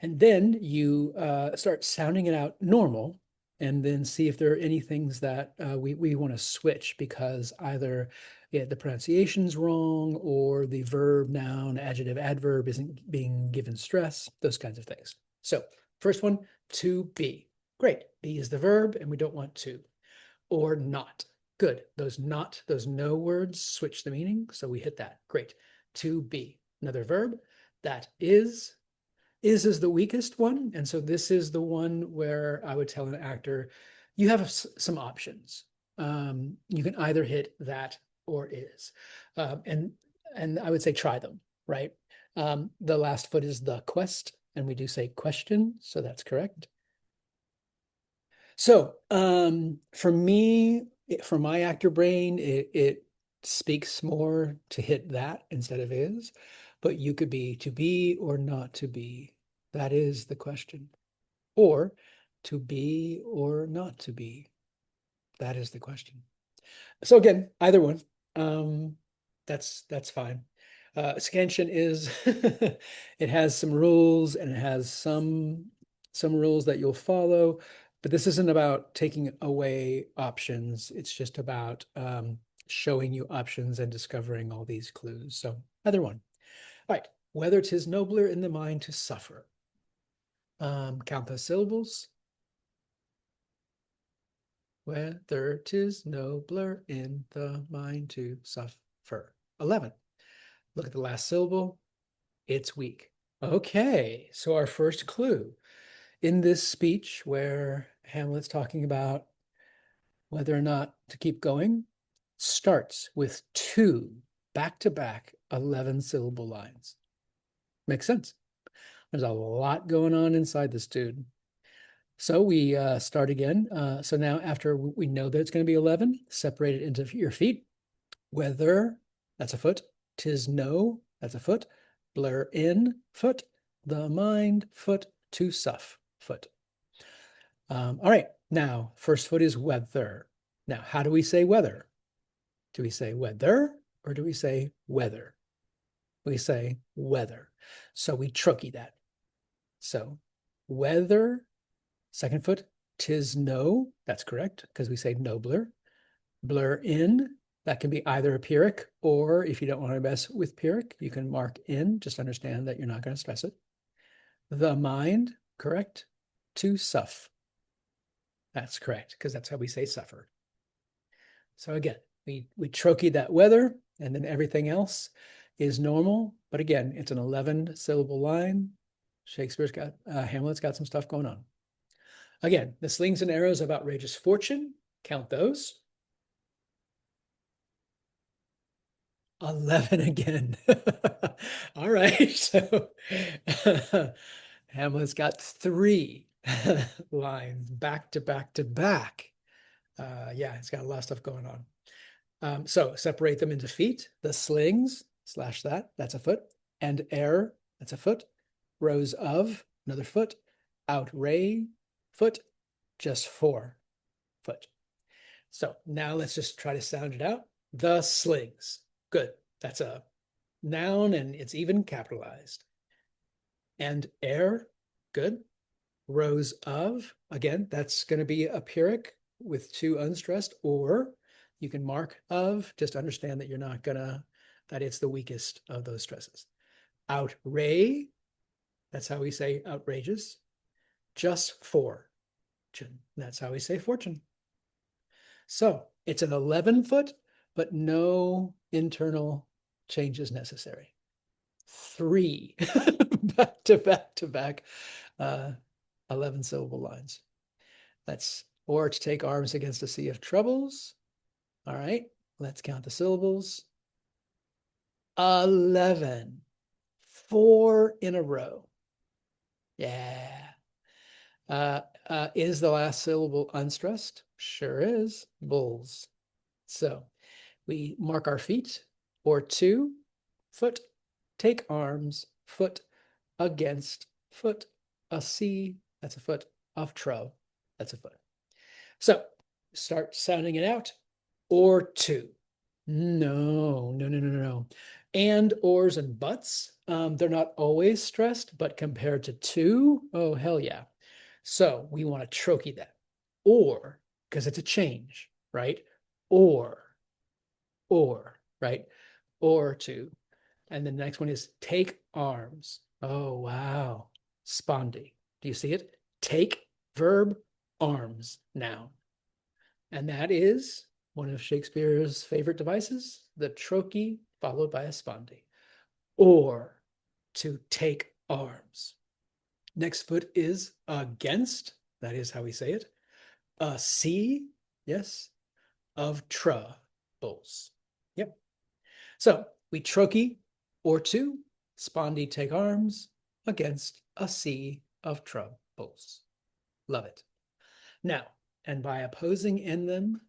And then you start sounding it out normal and then see if there are any things that we want to switch because either the pronunciation's wrong or the verb, noun, adjective, adverb isn't being given stress, those kinds of things. So first one, to be. Great. Be is the verb and we don't want to. Or not. Good. Those not, those no words switch the meaning. So we hit that. Great. To be. Another verb. That is the weakest one. And so this is the one where I would tell an actor, you have some options. You can either hit that or is. And I would say try them, right? The last foot is the quest, and we do say question, so that's correct. So, for me, for my actor brain, it speaks more to hit that instead of is, but you could be to be or not to be. That is the question. Or to be or not to be. That is the question. So again, either one. Um, that's fine. Scansion is it has some rules and it has some rules that you'll follow, but this isn't about taking away options. It's just about showing you options and discovering all these clues. So either one. All right. Whether 'tis nobler in the mind to suffer. Count the syllables. Whether 'tis nobler in the mind to suffer. 11. Look at the last syllable. It's weak. Okay, so our first clue in this speech where Hamlet's talking about whether or not to keep going starts with two back-to-back 11-syllable lines. Makes sense. There's a lot going on inside this dude. So we start again. So now after we know that it's going to be 11, separate it into your feet. Whether, that's a foot. 'Tis no, that's a foot. Blur in, foot. The mind, foot. To suff, foot. All right, now first foot is whether. Now, how do we say whether? Do we say whether or do we say weather? We say weather. So we trochee that. So whether, second foot, 'tis no, that's correct, because we say nobler. Blur in, that can be either a Pyrrhic, or if you don't want to mess with Pyrrhic, you can mark in, just understand that you're not going to stress it. The mind, correct. To suff, that's correct, because that's how we say suffer. So again, we trochee that weather, and then everything else is normal. But again, it's an 11-syllable line. Hamlet's got some stuff going on. Again, the slings and arrows of outrageous fortune, count those. 11 again. All right. So Hamlet's got three lines back to back to back. Yeah, it's got a lot of stuff going on. So separate them into feet. The slings, slash that, that's a foot. And air, that's a foot. Rows of, another foot. Outray, foot. Just 4 foot. So now let's just try to sound it out. The slings. Good. That's a noun and it's even capitalized. And air. Good. Rows of. Again, that's going to be a Pyrrhic with 2 unstressed, or you can mark of. Just understand that you're not going to, that it's the weakest of those stresses. Outray. That's how we say outrageous. Just fortune. That's how we say fortune. So it's an 11-foot, but no internal changes necessary. 3 back to back to back 11-syllable lines. That's or to take arms against a sea of troubles. All right, let's count the syllables. 11. 4 in a row. Yeah. Is the last syllable unstressed? Sure is. Bulls. So we mark our feet, or 2, foot, take arms, foot, against, foot, a sea, that's a foot, of trow, that's a foot. So start sounding it out. Or 2. No, no, no, no, no. And, ors, and buts, they're not always stressed, but compared to 2, oh, hell yeah. So we want to trochee that. Or, because it's a change, right? Or, right? Or 2. And the next one is take arms. Oh, wow. Spondy. Do you see it? Take, verb, arms, noun. And that is one of Shakespeare's favorite devices, the trochee followed by a spondy. Or, to take arms. Next foot is against. That is how we say it. A sea, yes, of troubles. Yep. So we trochee, or 2, spondy, take arms, against a sea of troubles. Love it. Now, and by opposing in them,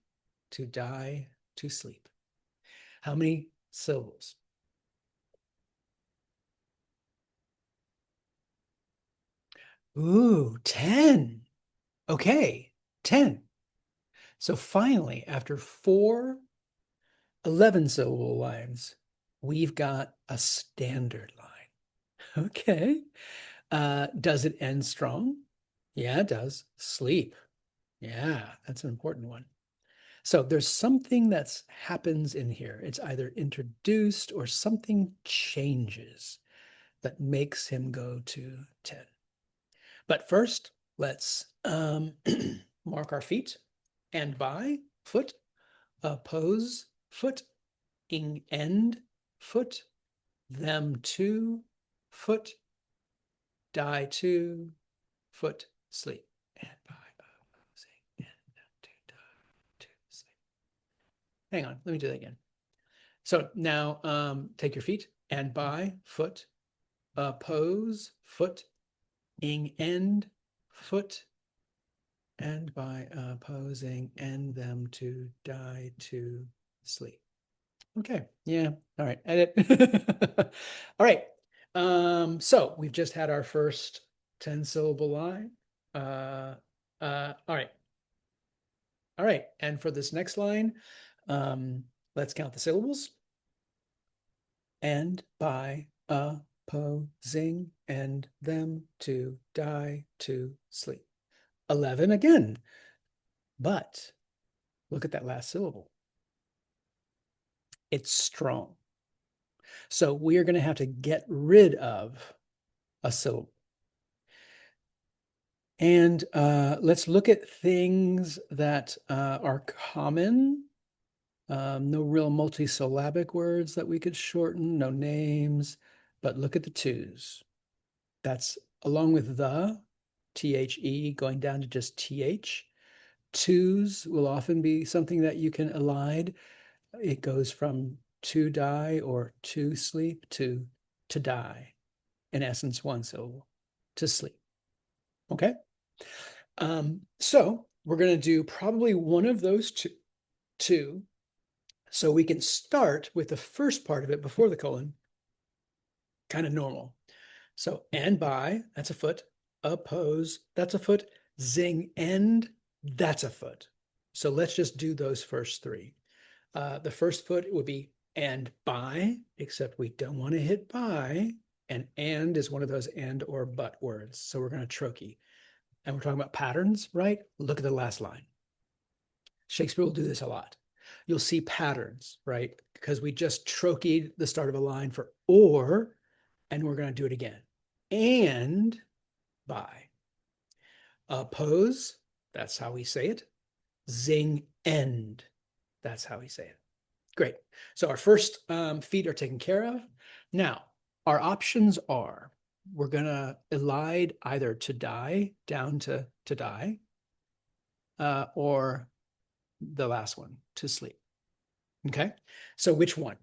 to die, to sleep. How many syllables? Ooh, 10. Okay, 10. So finally, after 4 11-syllable lines, we've got a standard line. Okay. Does it end strong? Yeah, it does. Sleep. Yeah, that's an important one. So there's something that happens in here. It's either introduced or something changes that makes him go to 10. But first, let's mark our feet. And by foot, oppose foot, end foot, them to foot, die to foot, sleep. And by opposing end to die to sleep. Hang on, let me do that again. So now take your feet and by foot, oppose foot, end foot, and by opposing end them to die to sleep. Okay, yeah, all right, edit. All right, so we've just had our first 10-syllable line. All right, and for this next line, let's count the syllables. And by opposing and them to die to sleep. 11 again. But look at that last syllable. It's strong. So we are going to have to get rid of a syllable. And let's look at things that are common. No real multisyllabic words that we could shorten, no names, but look at the twos. That's along with the, THE, going down to just TH. Twos will often be something that you can elide. It goes from to die or to sleep to die. In essence, one syllable, to sleep. Okay. So we're going to do probably one of those two. So we can start with the first part of it before the colon, kind of normal. So and by, that's a foot. Oppose, that's a foot. Zing, end, that's a foot. So let's just do those first three. The first foot would be and by, except we don't want to hit by. And is one of those and or but words. So we're going to trochee. And we're talking about patterns, right? Look at the last line. Shakespeare will do this a lot. You'll see patterns, right? Because we just trocheed the start of a line for or, and we're going to do it again. And by. Oppose, that's how we say it. Zing, end, that's how we say it. Great. So our first feet are taken care of. Now, our options are, we're going to elide either to die down to die, or the last one, to sleep. Okay. So which one?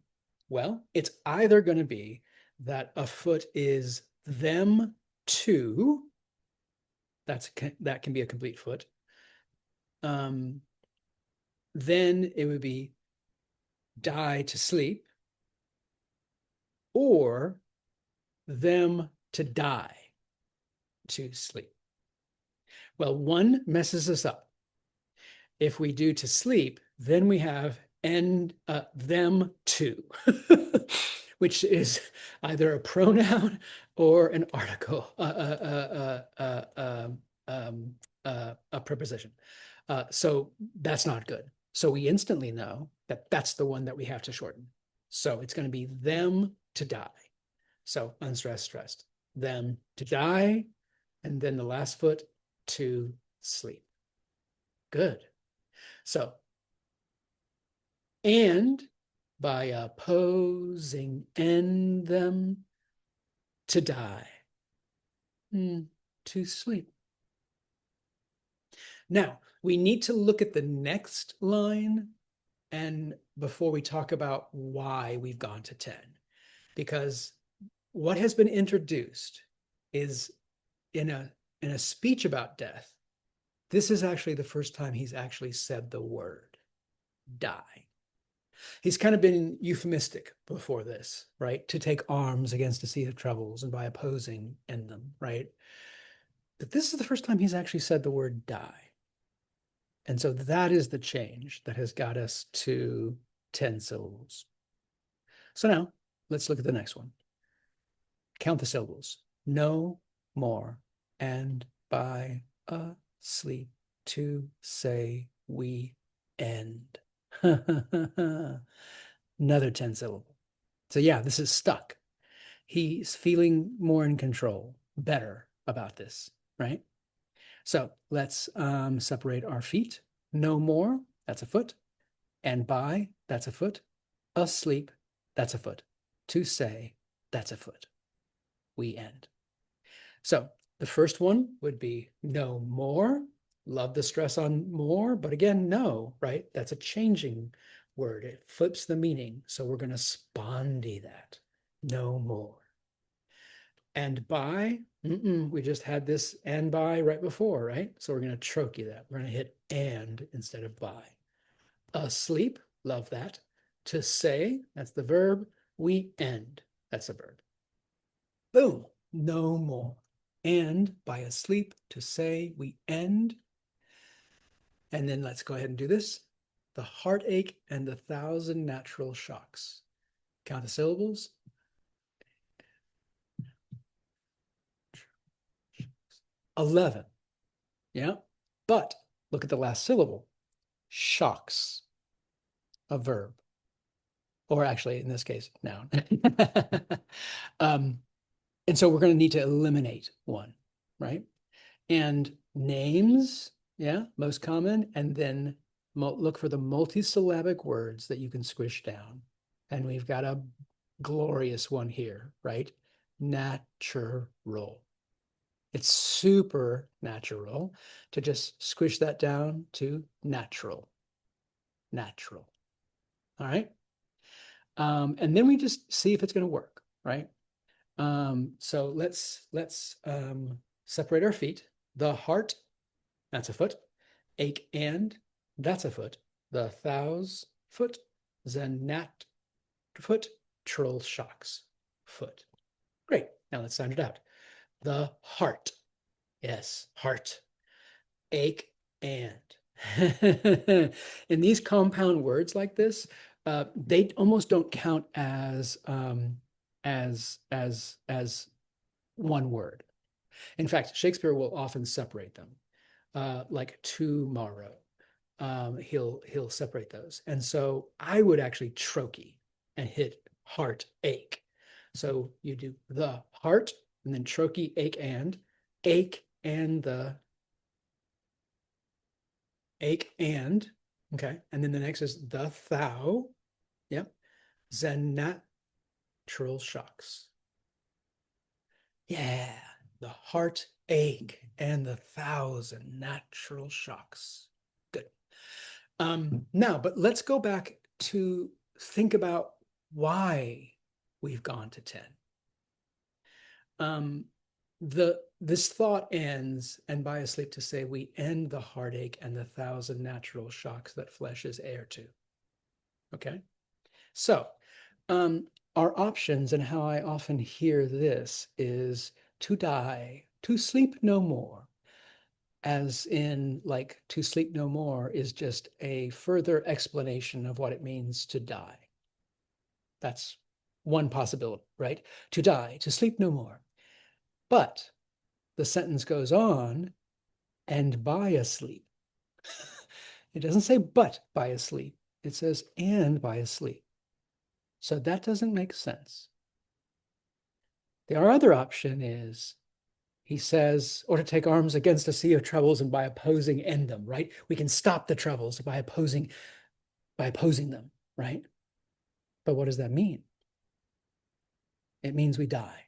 Well, it's either going to be that a foot is them to, that can be a complete foot. Then it would be die to sleep, or them to die to sleep. Well, one messes us up. If we do to sleep, then we have and them to, which is either a pronoun or an article, a preposition. So that's not good. So we instantly know that that's the one that we have to shorten. So it's going to be them to die. So unstressed, stressed. Them to die, and then the last foot to sleep. Good. So, and by opposing end them to die, to sleep. Now, we need to look at the next line and before we talk about why we've gone to 10, because what has been introduced is in a speech about death, This is actually the first time he's actually said the word die. He's kind of been euphemistic before this, right? To take arms against a sea of troubles and by opposing end them, right? But this is the first time he's actually said the word die. And so that is the change that has got us to 10 syllables. So now let's look at the next one. Count the syllables. No more, and by asleep to say we end. Another 10 syllable. So yeah, this is stuck. He's feeling more in control, better about this, right? So let's separate our feet. No more, that's a foot. And by, that's a foot. Asleep, that's a foot. To say, that's a foot. We end. So the first one would be no more. Love the stress on more, but again, no, right? That's a changing word. It flips the meaning. So we're going to spondy that. No more. And by, we just had this and by right before, right? So we're going to trochee that. We're going to hit and instead of by. Asleep, love that. To say, that's the verb. We end, that's the verb. Boom, no more. And by asleep, to say, we end. And then let's go ahead and do this. The heartache and the 1,000 natural shocks. Count the syllables. 11. Yeah. But look at the last syllable. Shocks. A verb. Or actually, in this case, noun. And so we're going to need to eliminate one, right? And names, yeah, most common. And then look for the multisyllabic words that you can squish down. And we've got a glorious one here, right? Natural. It's super natural to just squish that down to natural. Natural. All right. And then we just see if it's going to work, right? So let's separate our feet. The heart, that's a foot. Ache and, that's a foot. The thous, foot. Zenat, foot. Troll shocks, foot. Great. Now let's sound it out. The heart. Yes, heart. Ache and. In these compound words like this, they almost don't count as one word. In fact, Shakespeare will often separate them, like tomorrow. He'll separate those, and so I would actually trochee and hit heart ache. So you do the heart and then trochee ache and the ache and, okay, and then the next is the thou, yep, zen natural shocks. Yeah, the heartache and the 1,000 natural shocks. Good. Now, but let's go back to think about why we've gone to 10. This thought ends, and by asleep to say, we end the heartache and the 1,000 natural shocks that flesh is heir to. Okay, so our options and how I often hear this is to die, to sleep no more, as in like to sleep no more is just a further explanation of what it means to die. That's one possibility, right? To die, to sleep no more. But the sentence goes on, and by asleep. It doesn't say but by asleep. It says and by asleep. So that doesn't make sense. Our other option is, he says, or to take arms against a sea of troubles and by opposing end them, right? We can stop the troubles by opposing them, right? But what does that mean? It means we die.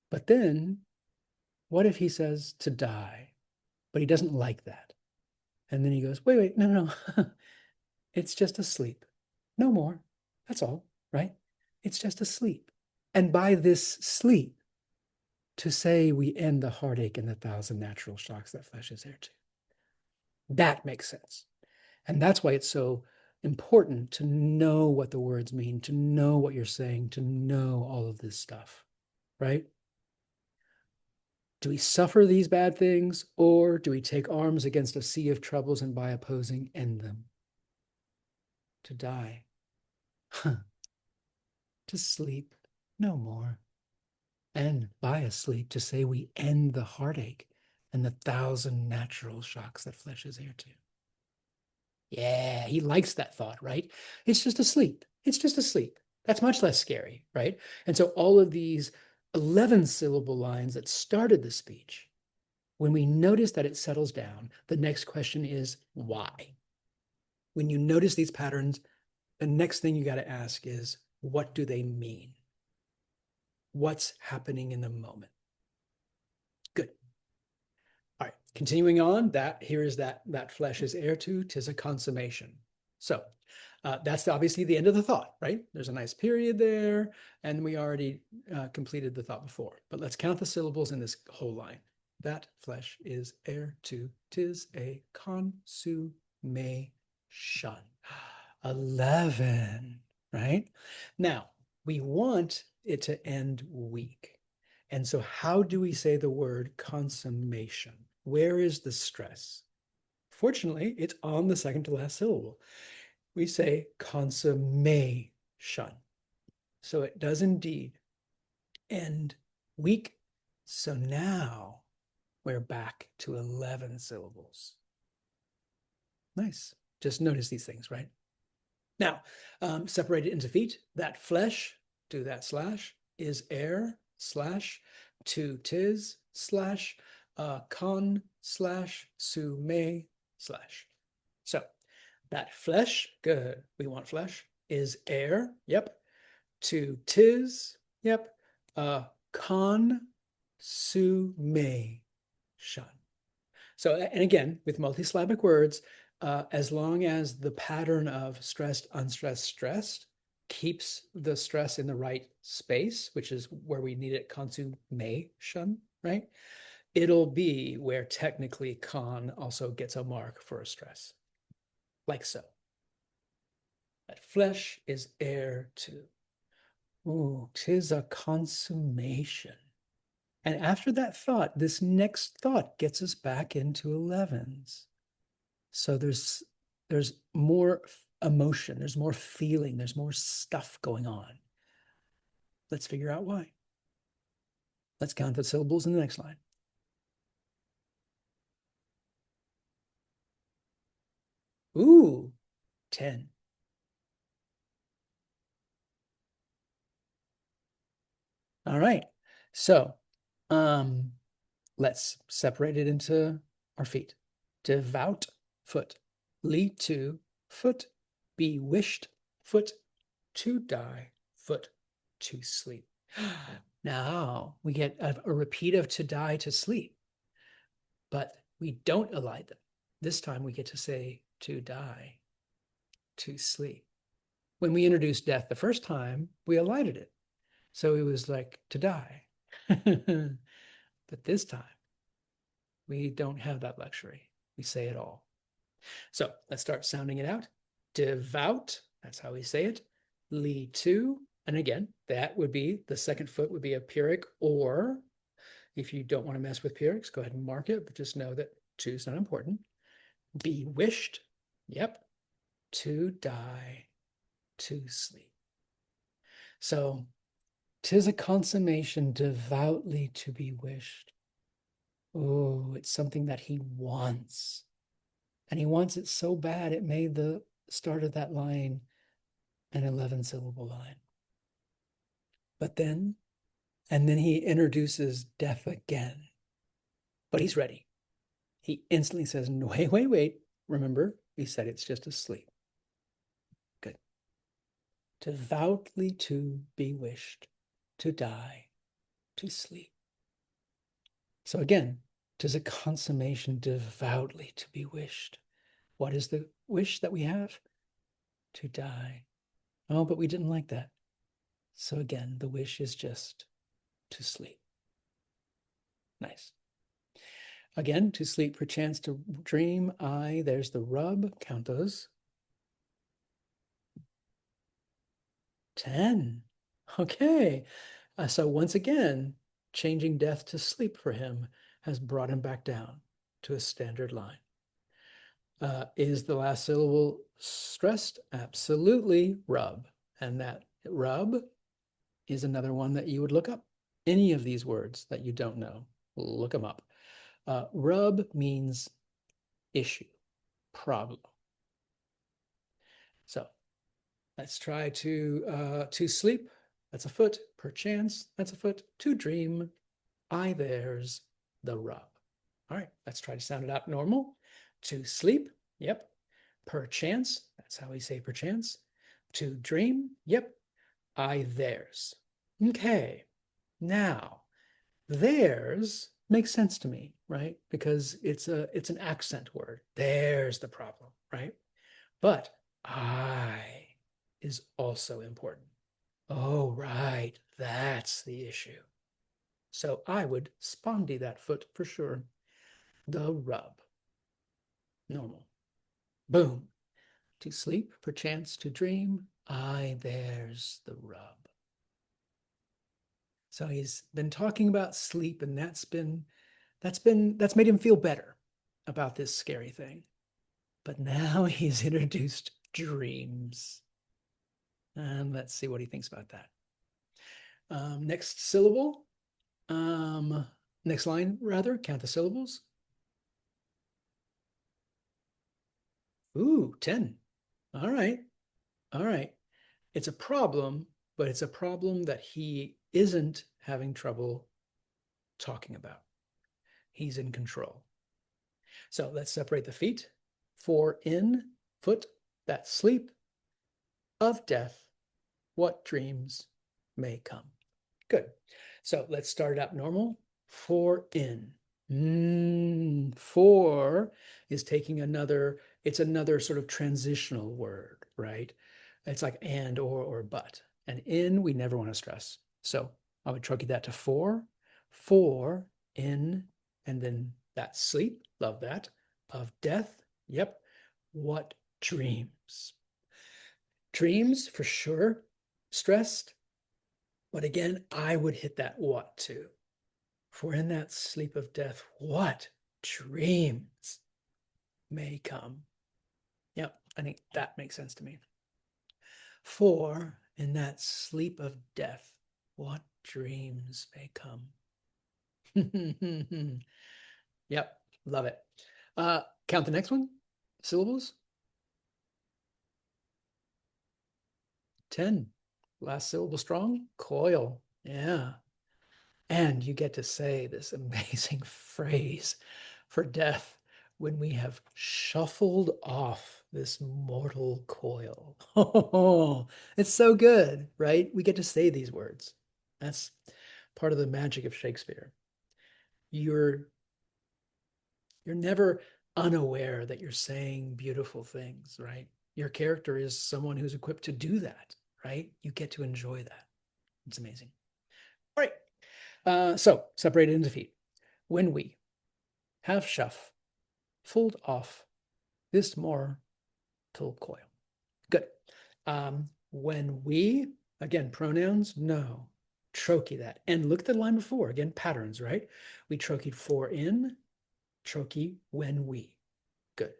But then what if he says to die, but he doesn't like that? And then he goes, wait, no. It's just a sleep. No more. That's all, right? It's just a sleep. And by this sleep, to say we end the heartache and the thousand natural shocks that flesh is heir to. That makes sense. And that's why it's so important to know what the words mean, to know what you're saying, to know all of this stuff, right? Do we suffer these bad things, or do we take arms against a sea of troubles and by opposing end them? To die. To sleep no more. And by a sleep to say we end the heartache and the thousand natural shocks that flesh is heir to. Yeah, he likes that thought, right? It's just a sleep. It's just a sleep. That's much less scary, right? And so all of these 11 syllable lines that started the speech, when we notice that it settles down, the next question is why? When you notice these patterns, the next thing you got to ask is, what do they mean? What's happening in the moment? Good. All right, continuing on, here is that flesh is heir to, 'tis a consummation. So that's obviously the end of the thought, right? There's a nice period there, and we already completed the thought before. But let's count the syllables in this whole line. That flesh is heir to, 'tis a consummation. 11, right? Now, we want it to end weak. And so how do we say the word consummation? Where is the stress? Fortunately, it's on the second to last syllable. We say consummation. So it does indeed end weak. So now we're back to 11 syllables. Nice. Just notice these things, right? Now, separate it into feet. That flesh, do that slash, is heir slash to 'tis slash con slash su me slash. So that flesh, good, we want flesh, is heir, yep, to 'tis, yep, con su me shun. So, and again, with multisyllabic words, as long as the pattern of stressed, unstressed, stressed keeps the stress in the right space, which is where we need it, consummation, right? It'll be where technically con also gets a mark for a stress, like so. That flesh is heir to. Ooh, 'tis a consummation. And after that thought, this next thought gets us back into 11s. So there's more emotion, there's more feeling, there's more stuff going on. Let's figure out why. Let's count the syllables in the next line. Ooh, 10. All right. So let's separate it into our feet. Devout foot, lead to foot, be wished foot, to die foot, to sleep. Now we get a repeat of to die, to sleep, but we don't elide them. This time we get to say to die, to sleep. When we introduced death the first time, we elided it. So it was like to die. But this time, we don't have that luxury. We say it all. So let's start sounding it out. Devout, that's how we say it. Lead to, and again, that would be, the second foot would be a Pyrrhic, or if you don't want to mess with Pyrrhics, go ahead and mark it, but just know that to is not important. Be wished, yep. To die, to sleep. So 'tis a consummation devoutly to be wished. Oh, it's something that he wants. And he wants it so bad, it made the start of that line an 11 syllable line. But then, and then he introduces death again. But he's ready. He instantly says, wait, wait, wait. Remember, he said it's just a sleep. Good. Devoutly to be wished, to die, to sleep. So again, 'tis a consummation devoutly to be wished. What is the wish that we have? To die. Oh, but we didn't like that. So again, the wish is just to sleep. Nice. Again, to sleep perchance to dream. There's the rub. Count those. 10. Okay. So once again, changing death to sleep for him has brought him back down to a standard line. Is the last syllable stressed? Absolutely. Rub. And that rub is another one that you would look up. Any of these words that you don't know, look them up. Rub means issue, problem. So let's try to sleep. That's a foot. Perchance, that's a foot. To dream, there's the rub. All right, let's try to sound it out normal. To sleep, yep. Perchance, that's how we say perchance. To dream, yep. There's. Okay, now theirs makes sense to me, right? Because it's an accent word. There's the problem, right? But I is also important. Oh, right, that's the issue. So I would spondy that foot for sure. The rub. Normal. Boom. To sleep, perchance to dream. There's the rub. So he's been talking about sleep, and that's made him feel better about this scary thing. But now he's introduced dreams. And let's see what he thinks about that. Next syllable. Next line, rather, count the syllables. Ooh, 10. All right. All right. It's a problem, but it's a problem that he isn't having trouble talking about. He's in control. So let's separate the feet. For in, foot, that sleep of death, what dreams may come. Good. So let's start out normal. For in. For is taking it's another sort of transitional word, right? It's like and, or, but. And in, we never want to stress. So I would trunculate that to for, in, and then that sleep, love that, of death, yep. What dreams? Dreams, for sure, stressed. But again, I would hit that what too. For in that sleep of death, what dreams may come? Yep, I think that makes sense to me. For in that sleep of death, what dreams may come? Yep, love it. Count the next one. Syllables. 10. Last syllable strong. Coil. Yeah. And you get to say this amazing phrase for death when we have shuffled off this mortal coil. Oh, it's so good, right? We get to say these words. That's part of the magic of Shakespeare. You're never unaware that you're saying beautiful things, right? Your character is someone who's equipped to do that, right? You get to enjoy that. It's amazing. All right. So separated into feet. When we have shuffled off this mortal coil. Good. When we, again, pronouns, no. Trochee that. And look at the line before. Again, patterns, right? We trocheed for in, trochee when we. Good.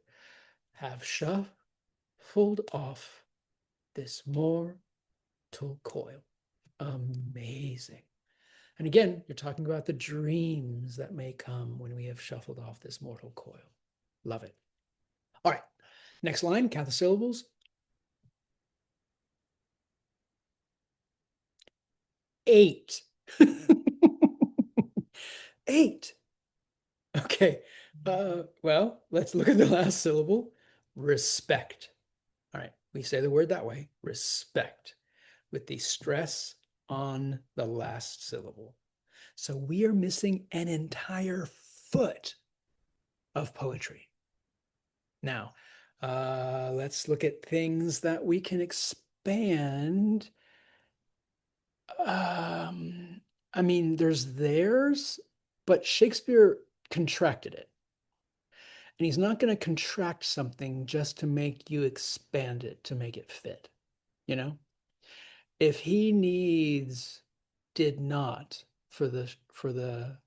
Have shuffled off this mortal coil. Amazing. And again, you're talking about the dreams that may come when we have shuffled off this mortal coil. Love it. All right. Next line, count the syllables. 8. 8. Okay. Well, let's look at the last syllable. Respect. All right. We say the word that way. Respect. With the stress on the last syllable. So we are missing an entire foot of poetry. Now, let's look at things that we can expand. I mean, there's theirs, But Shakespeare contracted it. And he's not going to contract something just to make you expand it to make it fit. You know, if he needs did not for the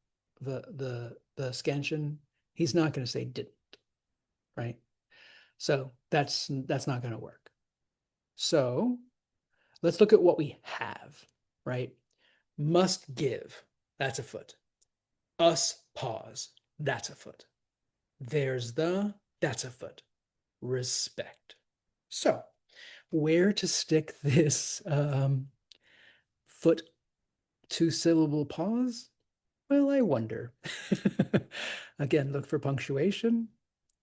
scansion, he's not going to say didn't, right? So that's not going to work. So let's look at what we have, right? Must give, that's a foot. Us pause, that's a foot. There's the, that's a foot. Respect. So where to stick this foot two syllable pause? Well, I wonder. Again, look for punctuation.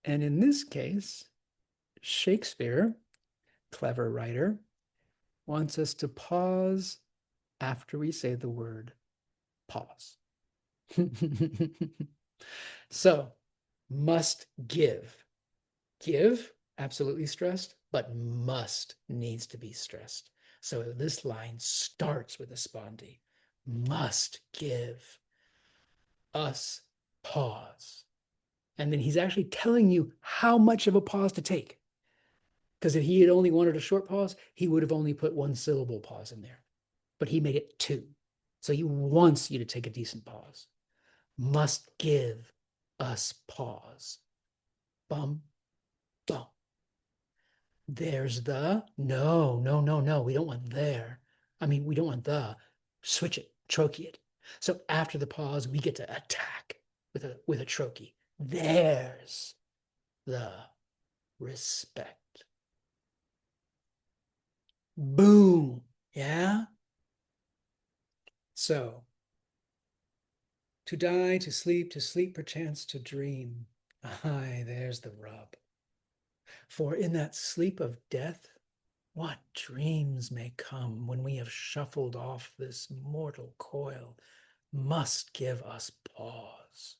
And in this case, Shakespeare, clever writer, wants us to pause after we say the word pause. So, must give. Give, absolutely stressed, but must needs to be stressed. So this line starts with a spondy. Must give us pause. And then he's actually telling you how much of a pause to take. Because if he had only wanted a short pause, he would have only put one syllable pause in there. But he made it two. So he wants you to take a decent pause. Must give us pause. Bum, bum. There's the, no, no, no, no. We don't want there. I mean, we don't want the. Switch it, trochee it. So after the pause, we get to attack with a trochee. There's the respect. Boom. Yeah. So to die, to sleep perchance to dream. Aye, there's the rub. For in that sleep of death, what dreams may come when we have shuffled off this mortal coil must give us pause.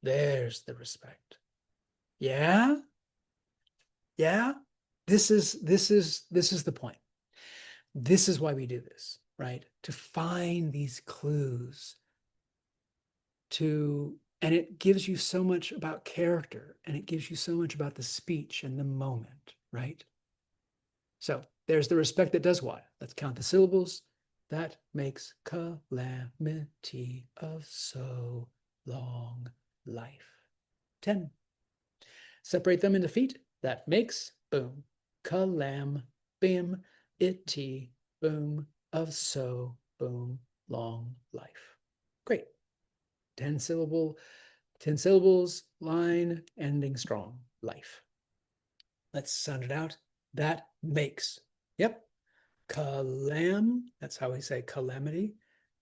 There's the respect. Yeah? Yeah? This is the point. This is why we do this, right? To find these clues to, and it gives you so much about character and it gives you so much about the speech and the moment, right? So there's the respect that does what? Let's count the syllables. That makes calamity of so long life. 10. Separate them into feet. That makes, boom, calam, bim, itty, boom, of so, boom, long life. Great. 10 syllables, line, ending strong, life. Let's sound it out. That makes. Yep. Calam, that's how we say calamity.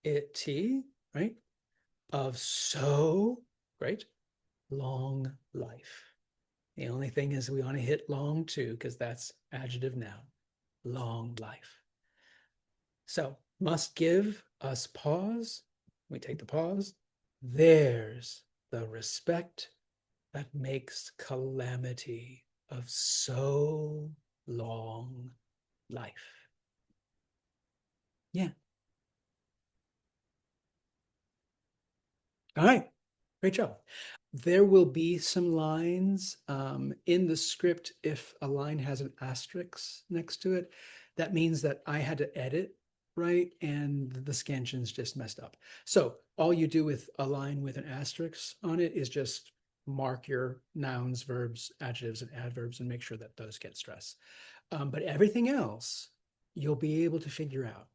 Itty, right? Of so, great, long life. The only thing is we want to hit long too, because that's adjective noun. Long life. So must give us pause. We take the pause. There's the respect that makes calamity of so long life. Yeah. All right. Great job. There will be some lines in the script. If a line has an asterisk next to it, that means that I had to edit, right? And the scansion's just messed up. So all you do with a line with an asterisk on it is just mark your nouns, verbs, adjectives, and adverbs and make sure that those get stressed. But everything else, you'll be able to figure out.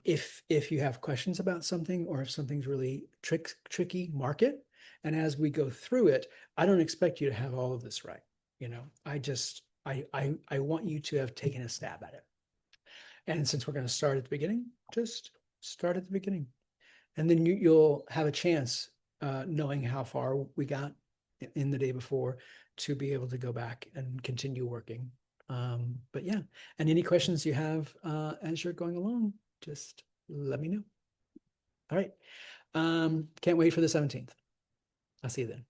If you have questions about something or if something's really tricky, mark it. And as we go through it, I don't expect you to have all of this right. You know, I want you to have taken a stab at it. And since we're going to start at the beginning, just start at the beginning. And then you'll have a chance, knowing how far we got in the day before, to be able to go back and continue working. But yeah, and any questions you have as you're going along, just let me know. All right. Can't wait for the 17th. I'll see you then.